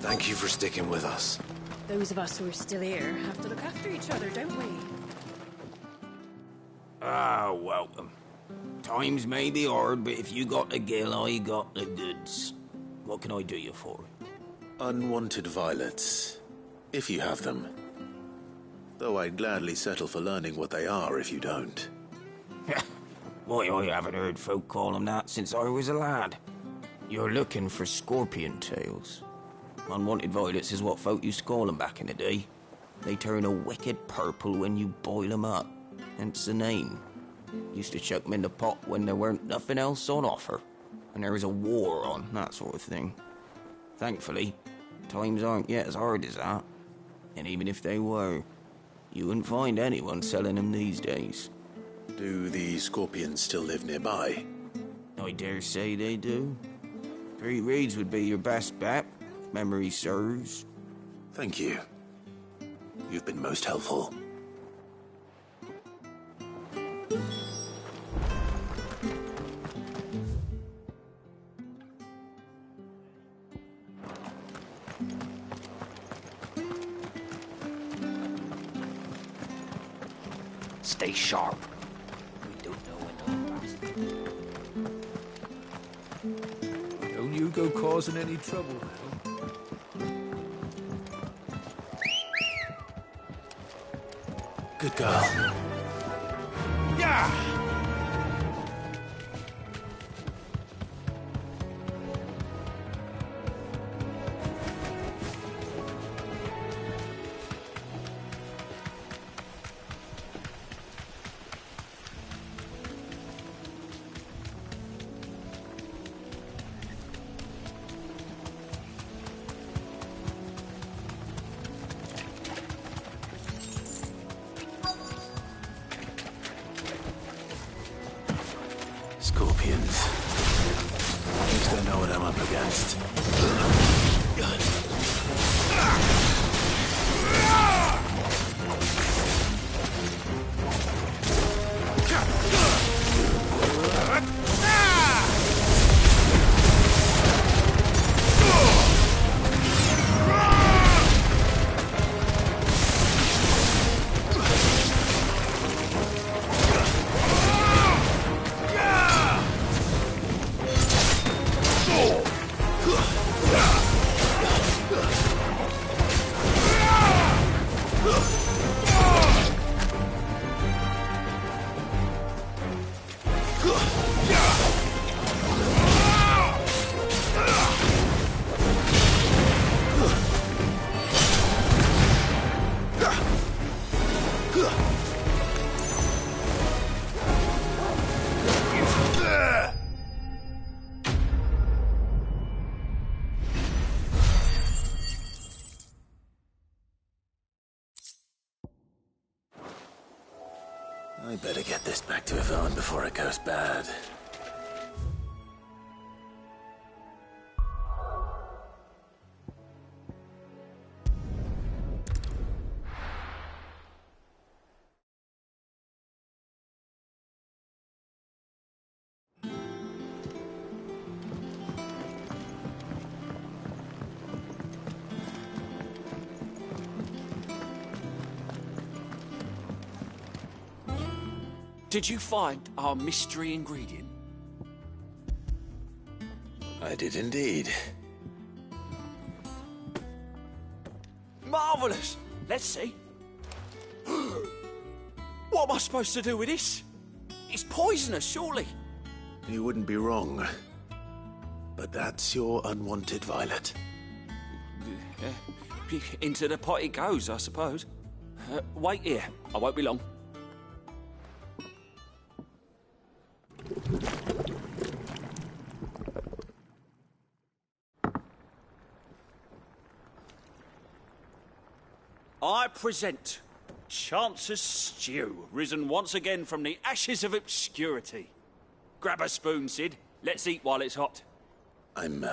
Thank you for sticking with us. Those of us who are still here have to look after each other, don't we? Ah, welcome. Times may be hard, but if you got the gill, I got the goods. What can I do you for? Unwanted violets, if you have them. Though I'd gladly settle for learning what they are if you don't. Why, I haven't heard folk call them that since I was a lad. You're looking for scorpion tails. Unwanted violets is what folk used to call them back in the day. They turn a wicked purple when you boil them up, hence the name. Used to chuck them in the pot when there weren't nothing else on offer, and there is a war on, that sort of thing. Thankfully, times aren't yet as hard as that. And even if they were, you wouldn't find anyone selling them these days. Do the scorpions still live nearby? I dare say they do. 3 Reeds would be your best bet, if memory serves. Thank you. You've been most helpful. Stay sharp. We don't know when to. Don't you go causing any trouble now. Good girl. Yeah! Scorpions. At least I know what I'm up against. I better get this back to Yvonne before it goes bad. Did you find our mystery ingredient? I did indeed. Marvellous! Let's see. What am I supposed to do with this? It's poisonous, surely. You wouldn't be wrong. But that's your unwanted violet. Into the pot it goes, I suppose. Wait here. I won't be long. I present Chance's Stew, risen once again from the ashes of obscurity. Grab a spoon, Sid. Let's eat while it's hot. I'm,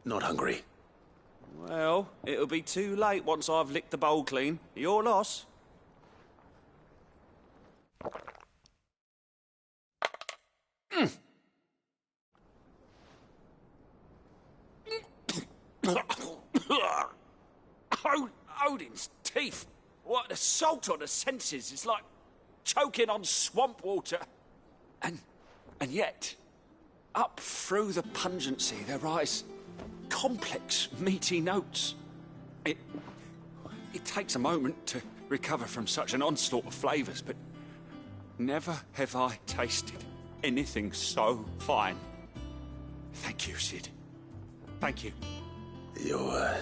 not hungry. Well, it'll be too late once I've licked the bowl clean. Your loss. Odin's teeth. What an assault on the senses. It's like choking on swamp water. And yet, up through the pungency, there rise complex, meaty notes. It takes a moment to recover from such an onslaught of flavours, but never have I tasted anything so fine. Thank you, Sid. Thank you. You're,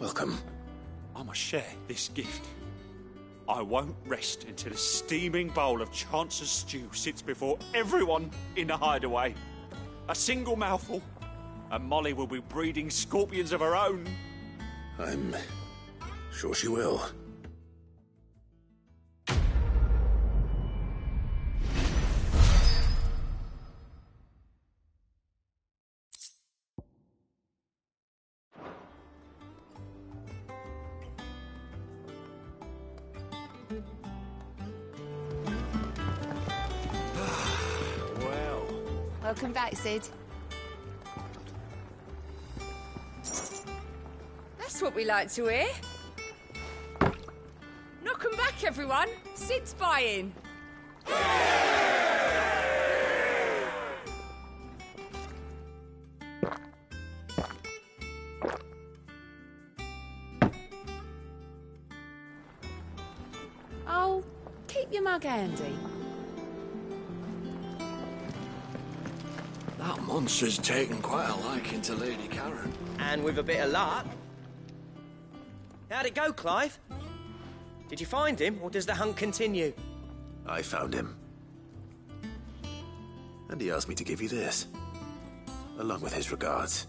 welcome. I must share this gift. I won't rest until a steaming bowl of Chance's stew sits before everyone in the hideaway. A single mouthful, and Molly will be breeding scorpions of her own. I'm sure she will. Welcome back, Sid. That's what we like to hear. Knock 'em back, everyone. Sid's buying. Oh, keep your mug handy. That monster's taken quite a liking to Lady Karen. And with a bit of luck. How'd it go, Clive? Did you find him, or does the hunt continue? I found him. And he asked me to give you this, along with his regards.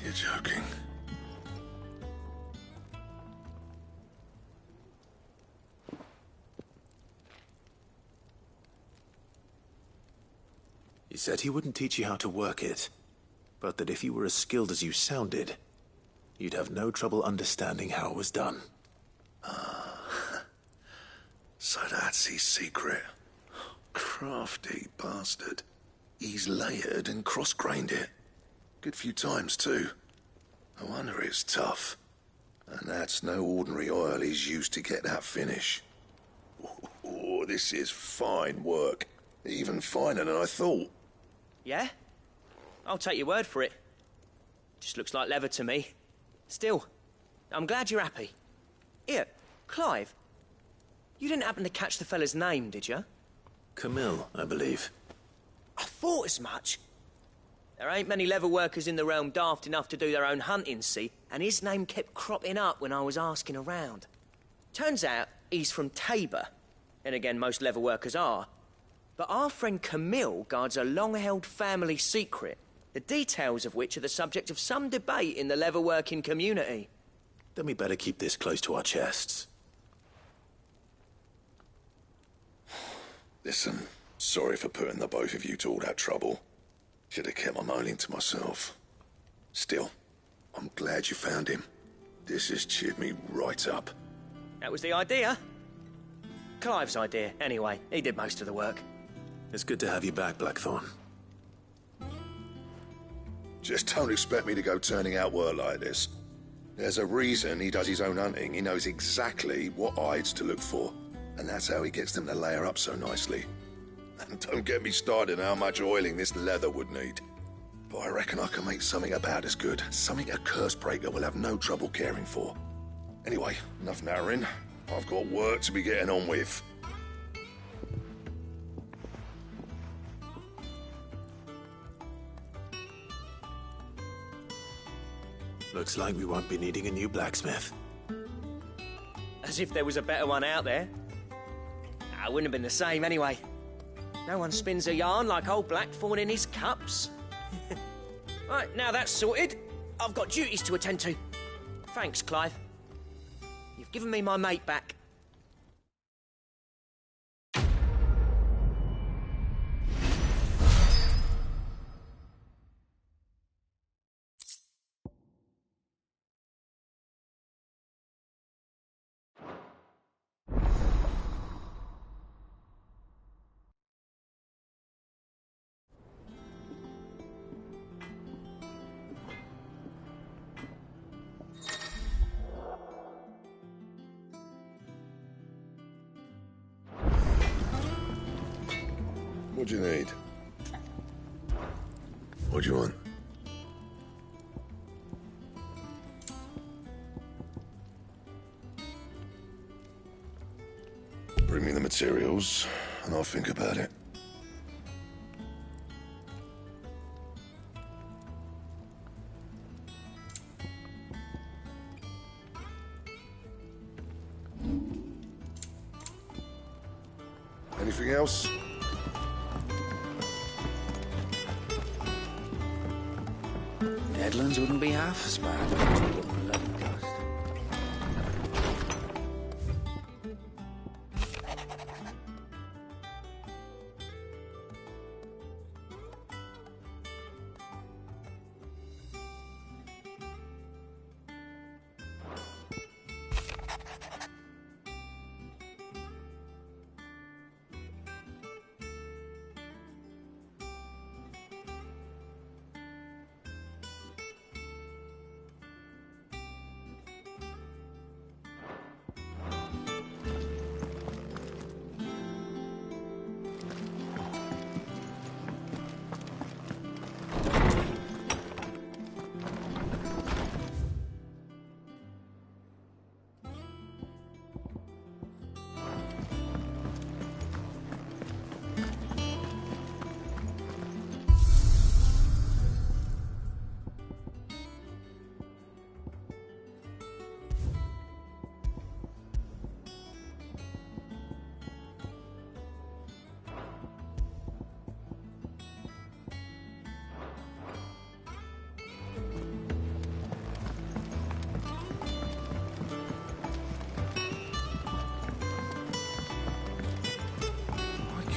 You're joking. He said he wouldn't teach you how to work it, but that if you were as skilled as you sounded, you'd have no trouble understanding how it was done. So that's his secret. Crafty bastard. He's layered and cross-grained it. Good few times, too. No wonder it's tough. And that's no ordinary oil he's used to get that finish. Oh, this is fine work. Even finer than I thought. Yeah? I'll take your word for it. Just looks like leather to me. Still, I'm glad you're happy. Here, Clive. You didn't happen to catch the fella's name, did you? Camille, I believe. I thought as much. There ain't many leather workers in the realm daft enough to do their own hunting, see? And his name kept cropping up when I was asking around. Turns out he's from Tabor. And again, most leather workers are. But our friend Camille guards a long-held family secret, the details of which are the subject of some debate in the leather-working community. Then we better keep this close to our chests. Listen, sorry for putting the both of you to all that trouble. Should have kept my moaning to myself. Still, I'm glad you found him. This has cheered me right up. That was the idea. Clive's idea, anyway. He did most of the work. It's good to have you back, Blackthorn. Just don't expect me to go turning out work like this. There's a reason he does his own hunting. He knows exactly what hides to look for. And that's how he gets them to layer up so nicely. And don't get me started on how much oiling this leather would need. But I reckon I can make something about as good. Something a Cursebreaker will have no trouble caring for. Anyway, enough narrowing. I've got work to be getting on with. Looks like we won't be needing a new blacksmith. As if there was a better one out there. I wouldn't have been the same anyway. No one spins a yarn like old Blackthorn in his cups. Right, now that's sorted, I've got duties to attend to. Thanks, Clive. You've given me my mate back. What do you need? What do you want? Bring me the materials, and I'll think about it. Anything else? Deadlands wouldn't be half as bad without a little bloody dust.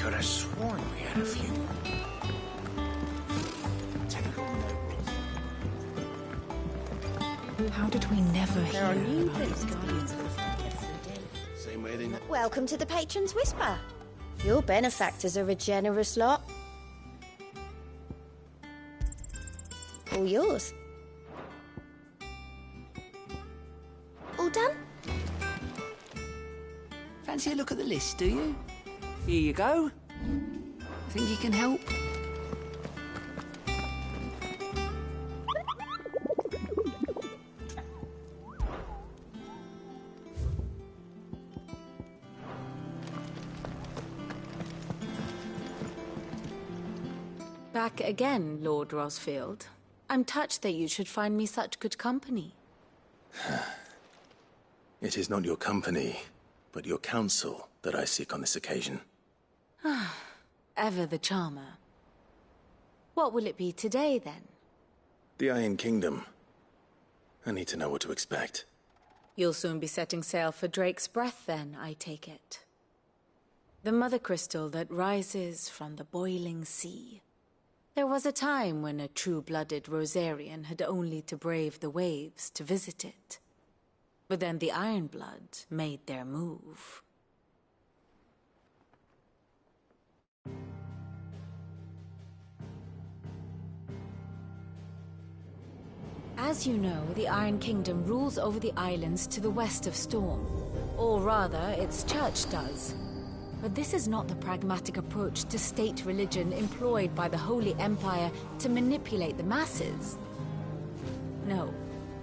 Could have sworn we had a few. How did we never There are hear new about things it? Guardians of the Forest every day. Same way they... Welcome to the Patron's Whisper. Your benefactors are a generous lot. All yours. All done? Fancy a look at the list, do you? Here you go. Think you can help? Back again, Lord Rosfield. I'm touched that you should find me such good company. It is not your company, but your counsel that I seek on this occasion. Ever the charmer. What will it be today, then? The Iron Kingdom. I need to know what to expect. You'll soon be setting sail for Drake's Breath, then, I take it. The mother crystal that rises from the boiling sea. There was a time when a true-blooded Rosarian had only to brave the waves to visit it. But then the Ironblood made their move. As you know, the Iron Kingdom rules over the islands to the west of Storm. Or rather, its church does. But this is not the pragmatic approach to state religion employed by the Holy Empire to manipulate the masses. No,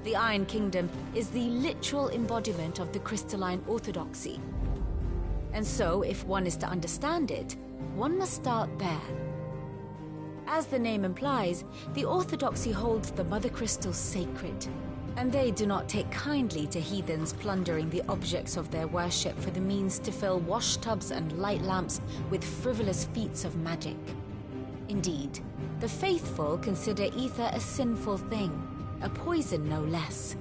the Iron Kingdom is the literal embodiment of the crystalline orthodoxy. And so, if one is to understand it, one must start there. As the name implies, the orthodoxy holds the Mother Crystals sacred, and they do not take kindly to heathens plundering the objects of their worship for the means to fill washtubs and light lamps with frivolous feats of magic. Indeed, the faithful consider ether a sinful thing, a poison no less.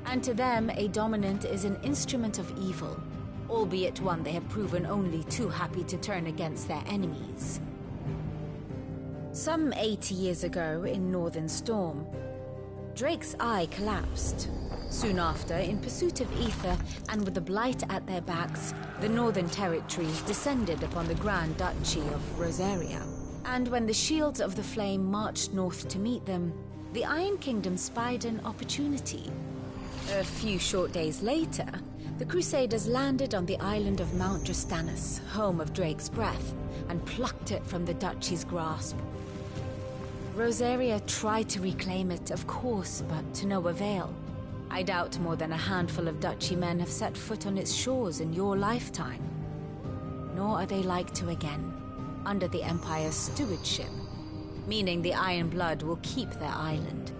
And to them, a dominant is an instrument of evil, albeit one they have proven only too happy to turn against their enemies. Some 80 years ago in Northern Storm, Drake's eye collapsed. Soon after, in pursuit of ether and with the Blight at their backs, the Northern Territories descended upon the Grand Duchy of Rosaria. And when the Shields of the Flame marched north to meet them, the Iron Kingdom spied an opportunity. A few short days later, the Crusaders landed on the island of Mount Drastanus, home of Drake's Breath, and plucked it from the Duchy's grasp. Rosaria tried to reclaim it, of course, but to no avail. I doubt more than a handful of Duchy men have set foot on its shores in your lifetime. Nor are they like to again, under the Empire's stewardship, meaning the Iron Blood will keep their island,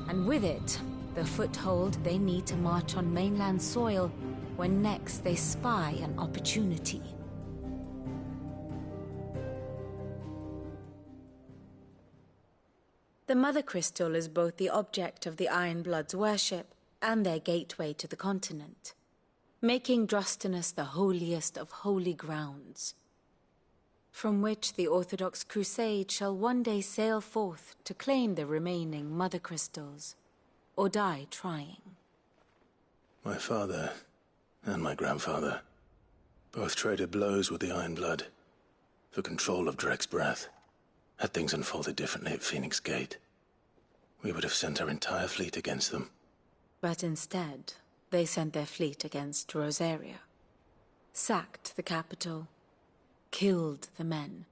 and with it, the foothold they need to march on mainland soil when next they spy an opportunity. The Mother Crystal is both the object of the Ironbloods' worship and their gateway to the continent, making Drostanus the holiest of holy grounds, from which the Orthodox Crusade shall one day sail forth to claim the remaining Mother Crystals, or die trying. My father and my grandfather both traded blows with the Ironblood for control of Drek's breath. Had things unfolded differently at Phoenix Gate, we would have sent our entire fleet against them. But instead, they sent their fleet against Rosaria, sacked the capital, killed the men,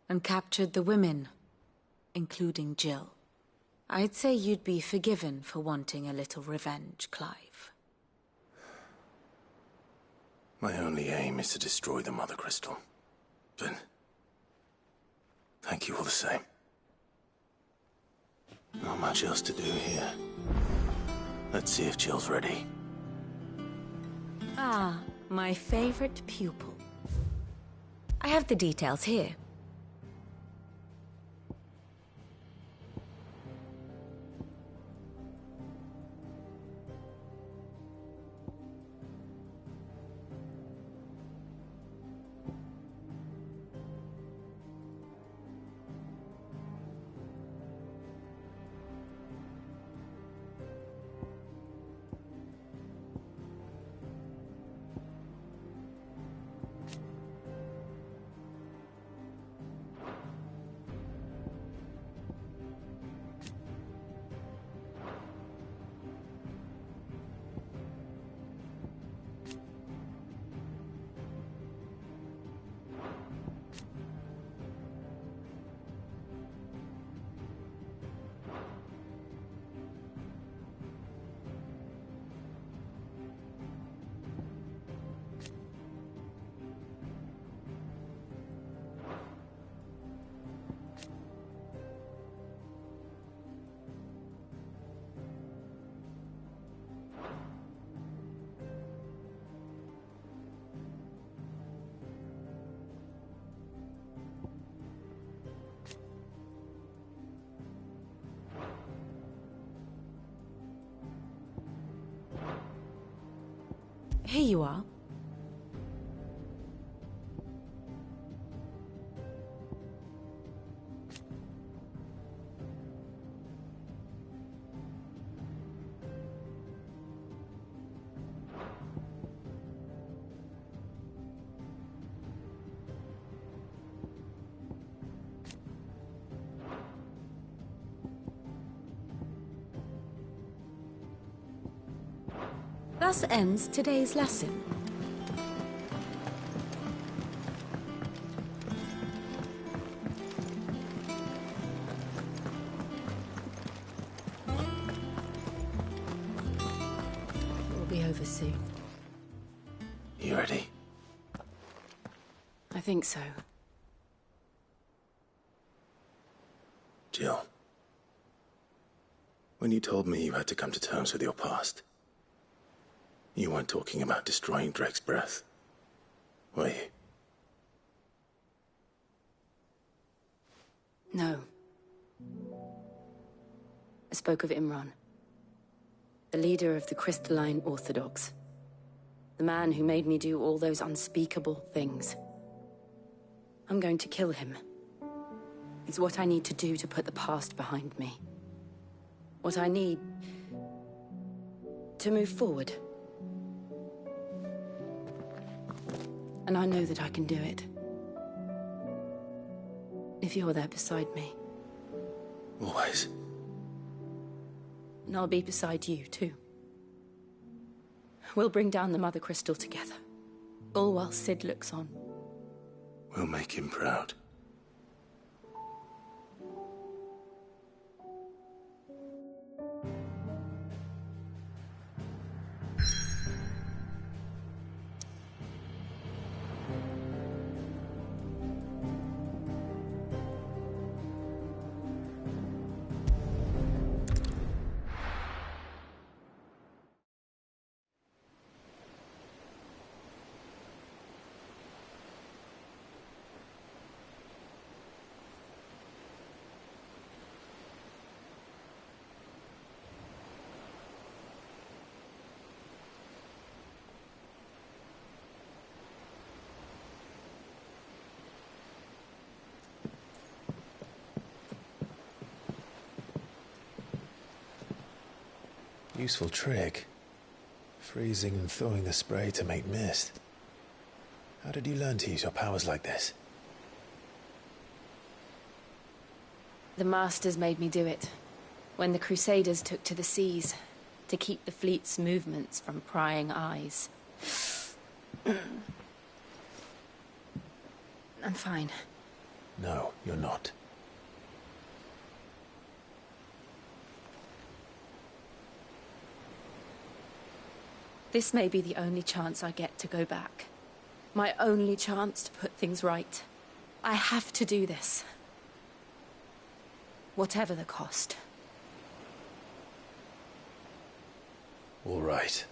and captured the women, including Jill. I'd say you'd be forgiven for wanting a little revenge, Clive. My only aim is to destroy the Mother Crystal. But thank you all the same. Not much else to do here. Let's see if Jill's ready. Ah, my favorite pupil. I have the details here. Here you are. Thus ends today's lesson. It will be over soon. You ready? I think so. Jill. When you told me you had to come to terms with your past, you weren't talking about destroying Drek's breath, were you? No. I spoke of Imran, the leader of the Crystalline Orthodox. The man who made me do all those unspeakable things. I'm going to kill him. It's what I need to do to put the past behind me. What I need to move forward. And I know that I can do it. If you're there beside me. Always. And I'll be beside you, too. We'll bring down the Mother Crystal together. All while Sid looks on. We'll make him proud. Useful trick. Freezing and thawing the spray to make mist. How did you learn to use your powers like this? The Masters made me do it. When the Crusaders took to the seas, to keep the fleet's movements from prying eyes. I'm fine. No, you're not. This may be the only chance I get to go back. My only chance to put things right. I have to do this. Whatever the cost. All right.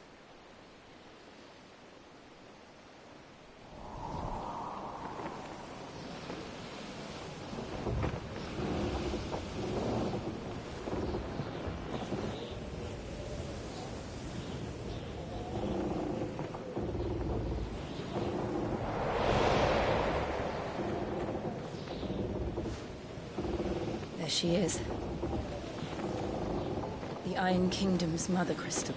There she is. The Iron Kingdom's Mother Crystal.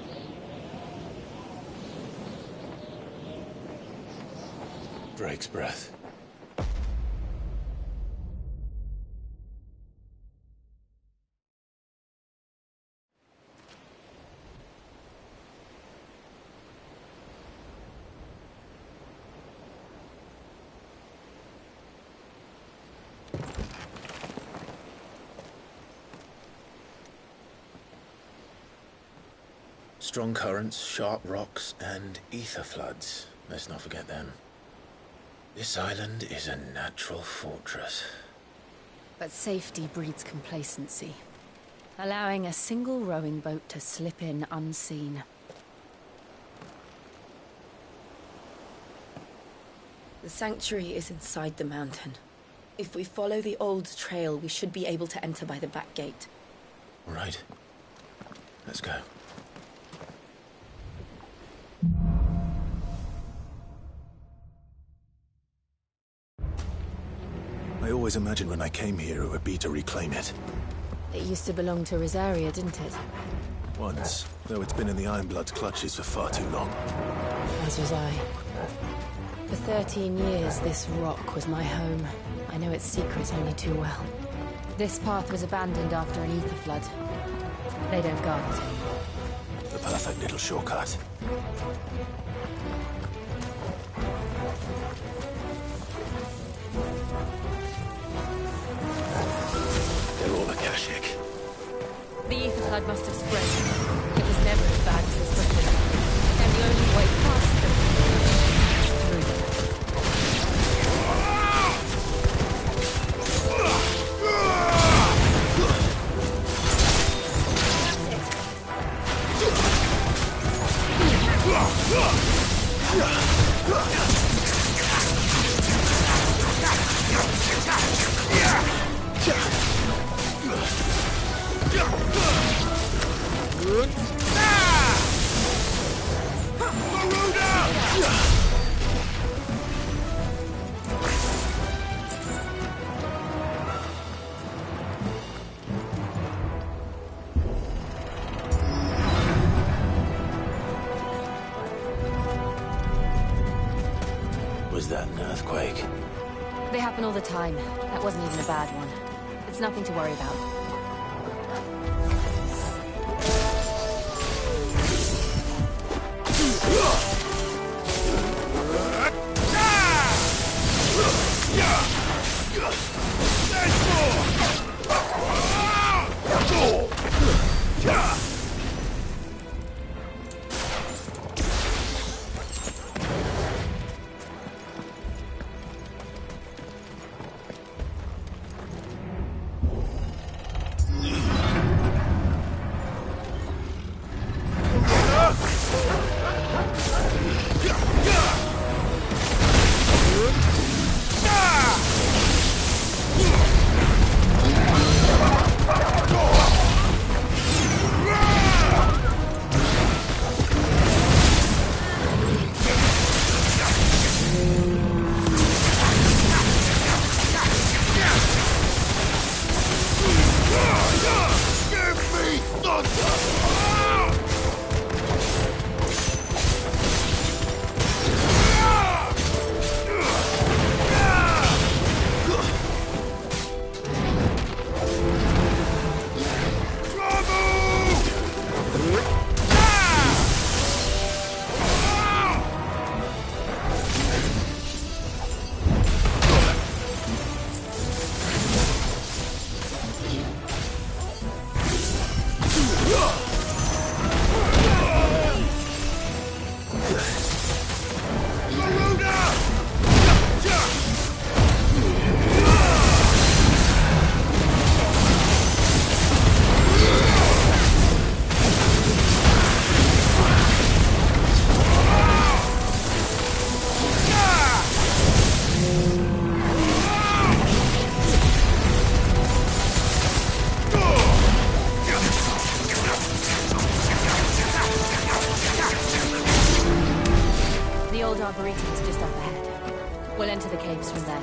Drake's breath. Strong currents, sharp rocks, and ether floods. Let's not forget them. This island is a natural fortress. But safety breeds complacency. Allowing a single rowing boat to slip in unseen. The sanctuary is inside the mountain. If we follow the old trail, we should be able to enter by the back gate. All right. Let's go. I always imagined when I came here it would be to reclaim it. It used to belong to Rosaria, didn't it? Once, though it's been in the Ironblood's clutches for far too long. As was I. For 13 years, this rock was my home. I know its secrets only too well. This path was abandoned after an ether flood. They don't guard it anymore. The perfect little shortcut. They're all Akashic. The ether flood must have spread. It was never as bad as this before. And the only way past them is through them. Was that an earthquake? They happen all the time. That wasn't even a bad one. It's nothing to worry about. We'll enter the caves from there.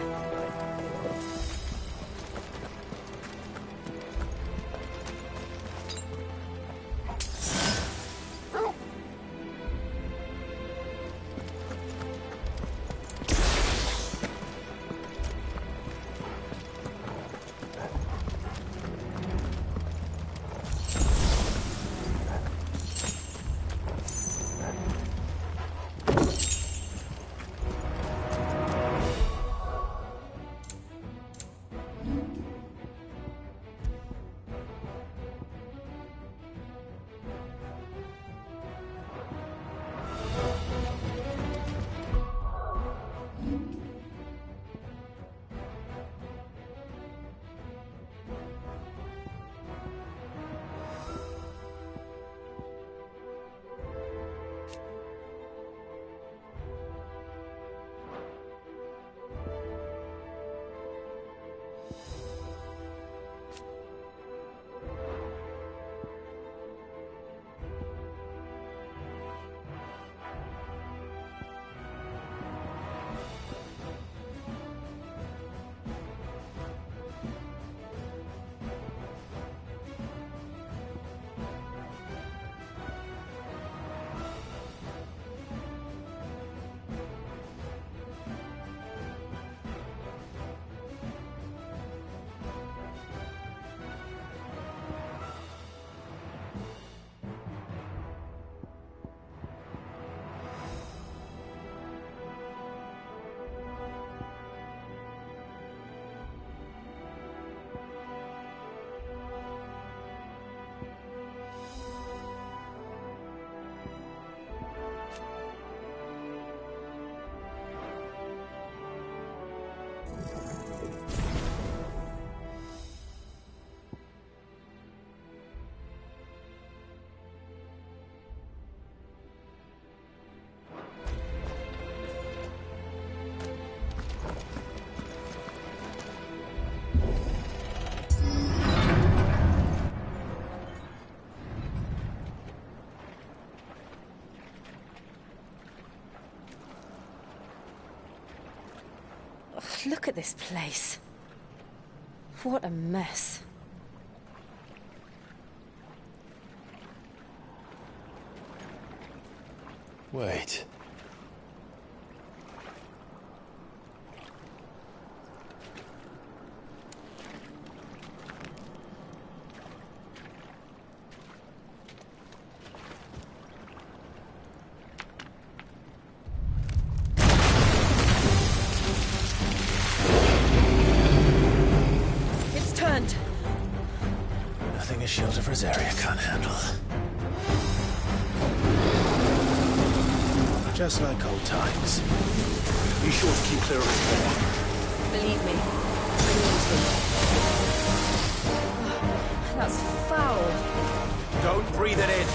Look at this place. What a mess. Wait. It's turned. Nothing a shield of Rosaria can't handle. Just like old times. Be sure to keep clear of its paw. Believe me, I need to. That's foul. Don't breathe it in.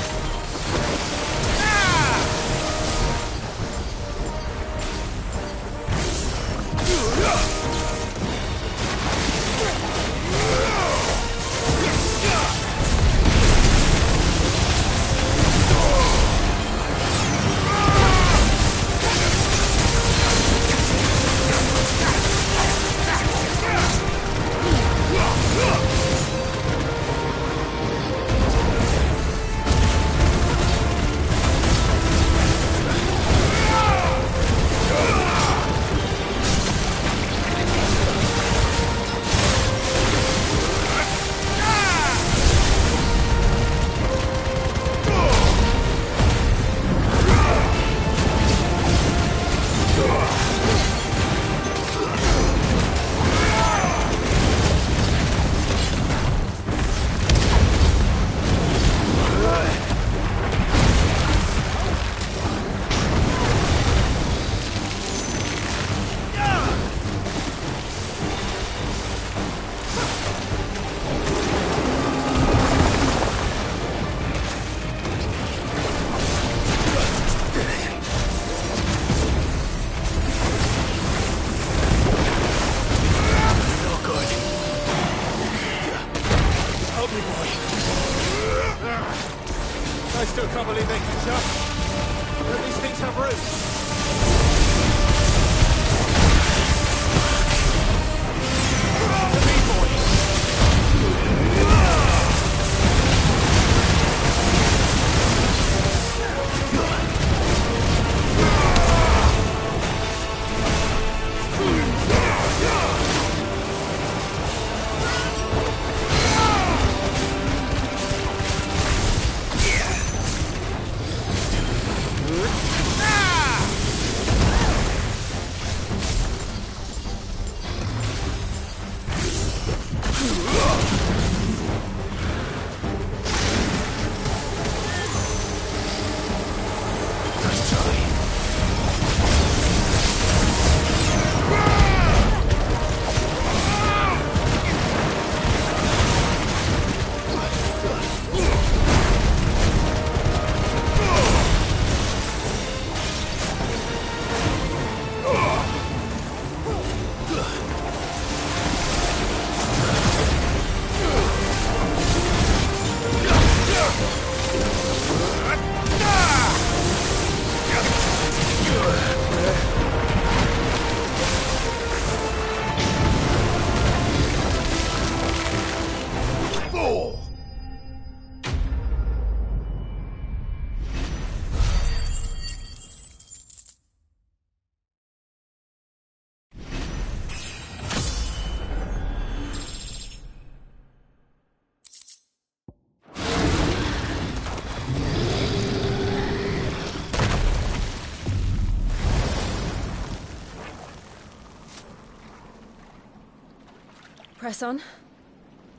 Press on.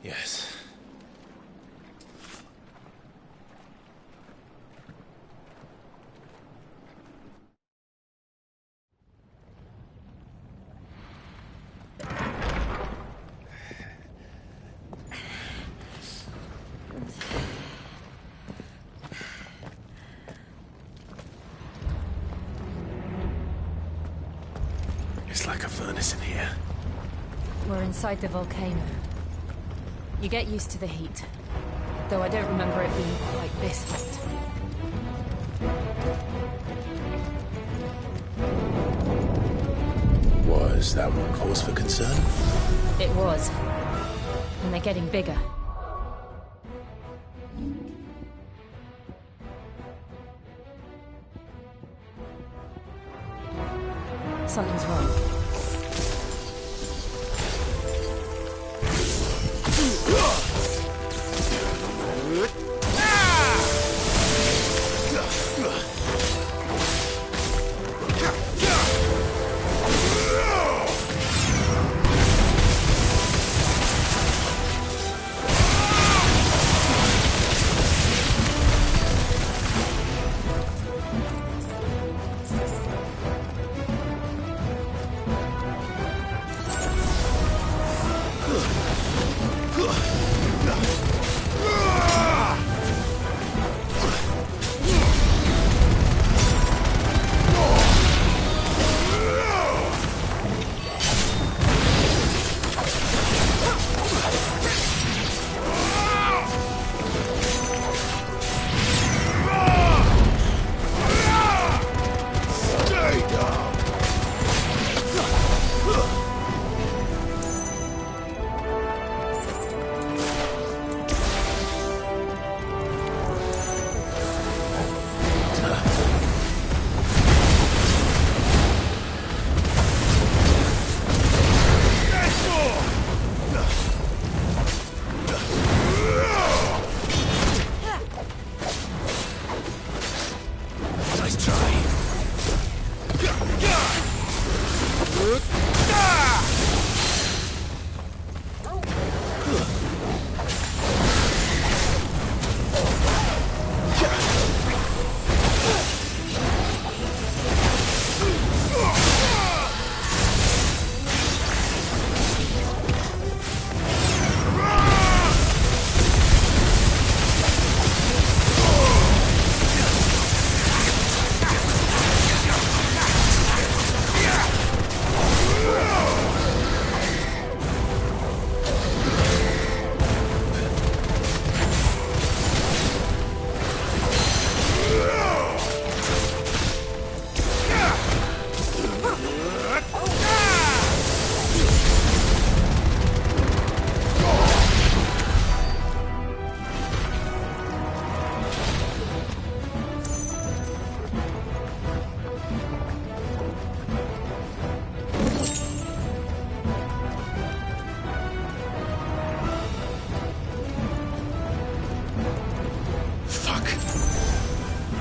Yes. It's like a furnace in here. We're inside the volcano. You get used to the heat. Though I don't remember it being quite this hot. Was that one cause for concern? It was. And they're getting bigger. Something's wrong.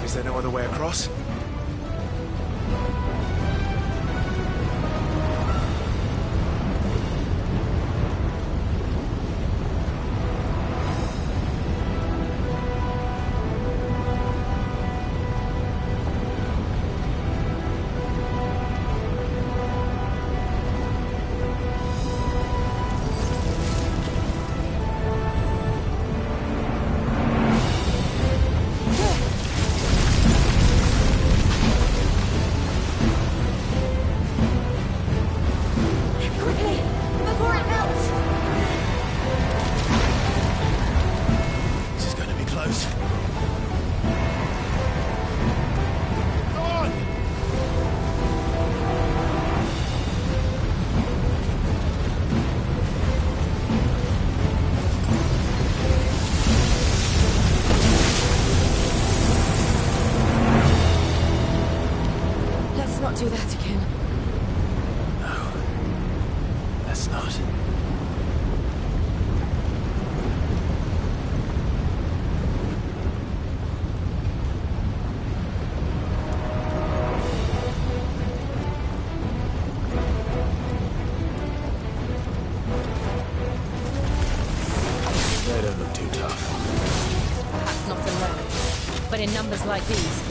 Is there no other way across? in numbers like these.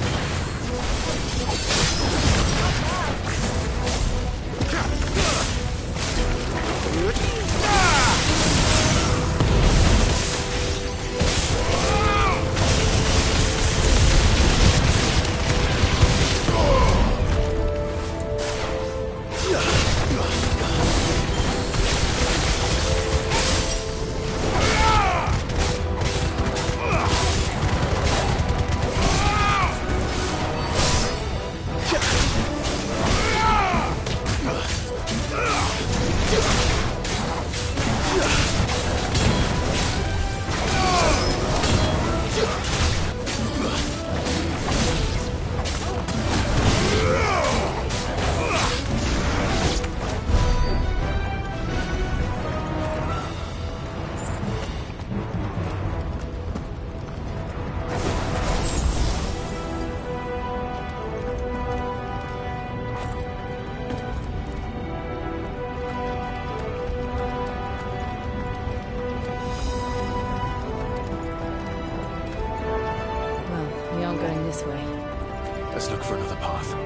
Let's look for another path.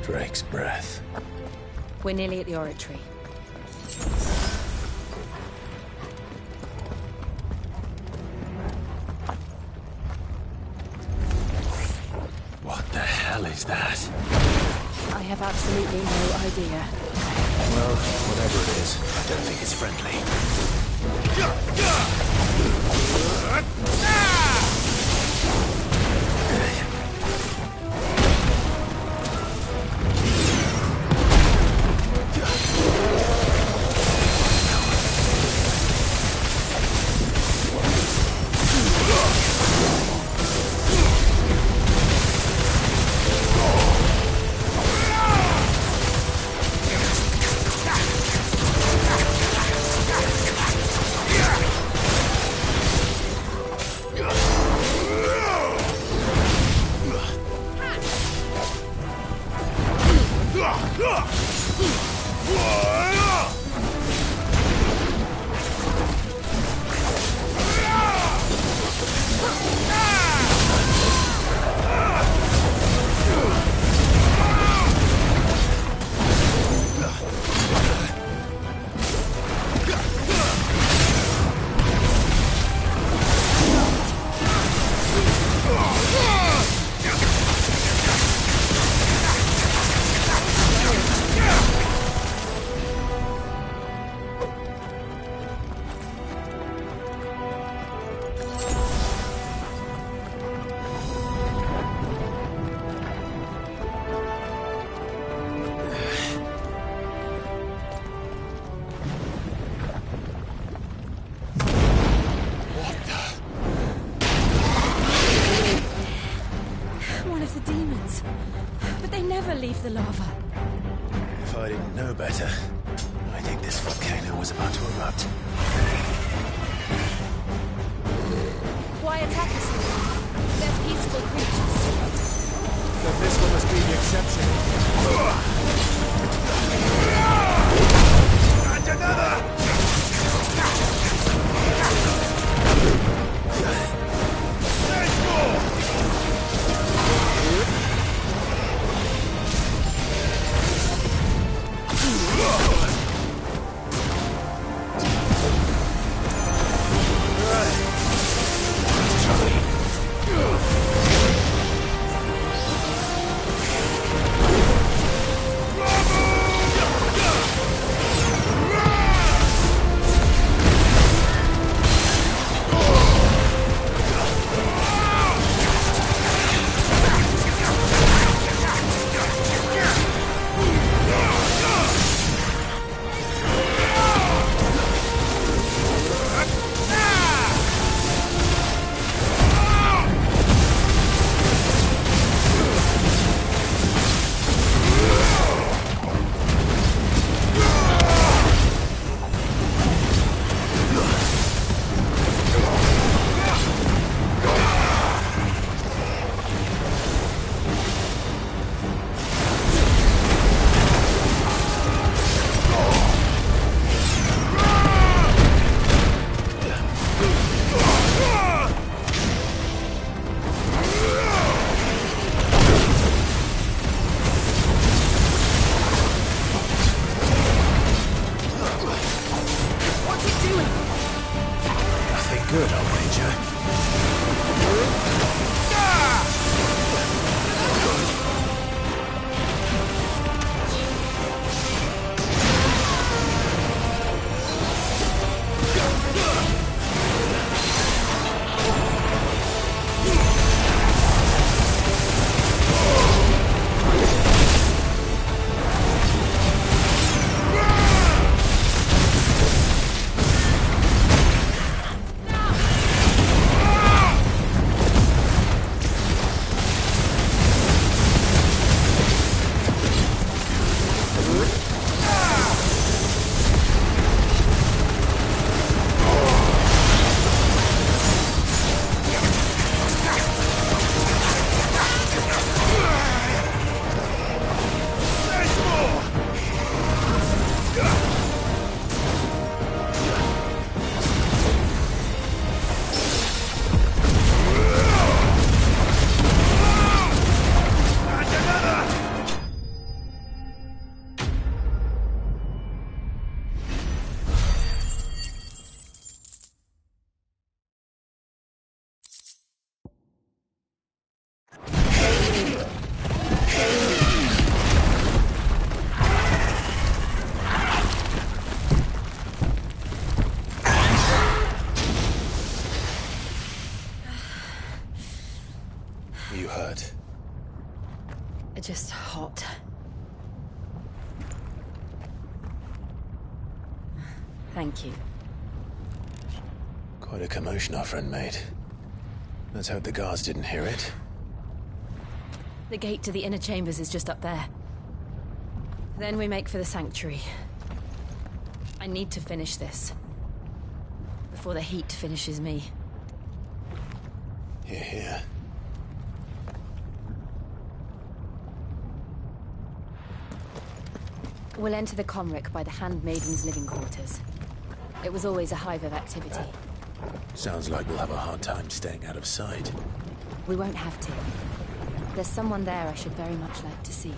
Drake's breath. We're nearly at the oratory. What the hell is that? I have absolutely no idea. Well, whatever it is, I don't think it's friendly. Leave the lava. If I didn't know better, I think this volcano was about to erupt. Why attack us then? They're peaceful creatures. Then this one must be the exception. And another! There's more! good, I'll wager. You hurt? Just hot. Thank you. Quite a commotion our friend made. Let's hope the guards didn't hear it. The gate to the inner chambers is just up there. Then we make for the sanctuary. I need to finish this. Before the heat finishes me. Hear, hear. We'll enter the Comric by the Handmaiden's living quarters. It was always a hive of activity. Sounds like we'll have a hard time staying out of sight. We won't have to. There's someone there I should very much like to see.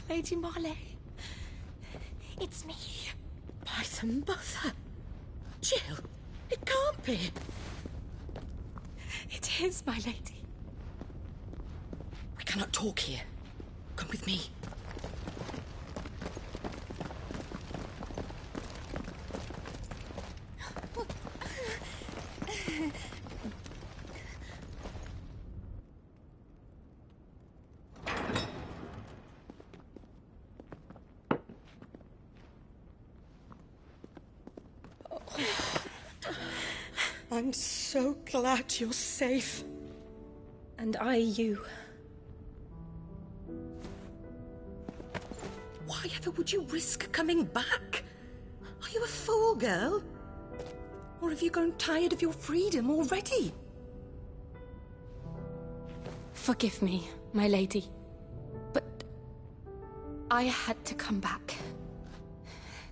Lady Marley. It's me. By the mother. Jill, it can't be. It is, my lady. We cannot talk here. Come with me. I'm so glad you're safe. And I you. Why ever would you risk coming back? Are you a fool, girl? Or have you grown tired of your freedom already? Forgive me, my lady, but I had to come back.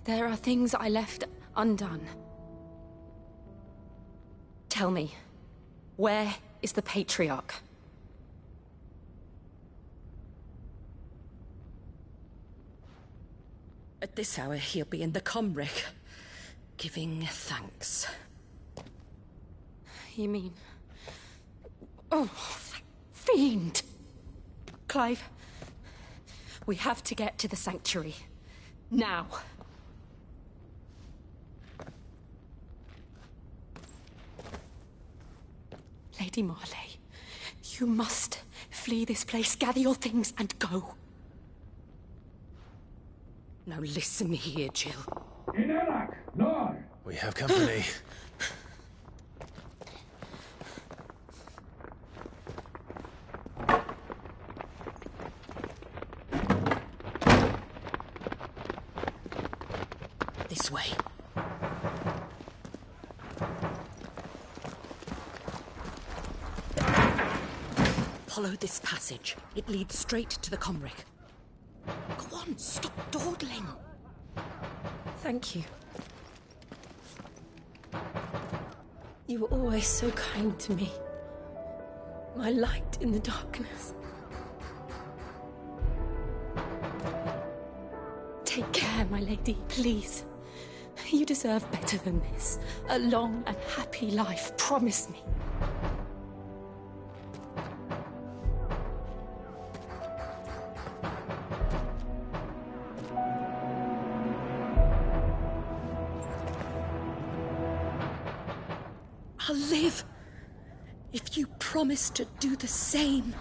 There are things I left undone. Tell me, where is the Patriarch? At this hour, he'll be in the Comric, giving thanks. You mean... Oh, fiend! Clive, we have to get to the sanctuary. Now. Lady Marley, you must flee this place, gather your things, and go. Now listen here, Jill. We have company. This way. Follow this passage. It leads straight to the Comric. Go on, stop dawdling. Thank you. You were always so kind to me. My light in the darkness. Take care, my lady, please. You deserve better than this. A long and happy life, promise me. I'll live if you promise to do the same.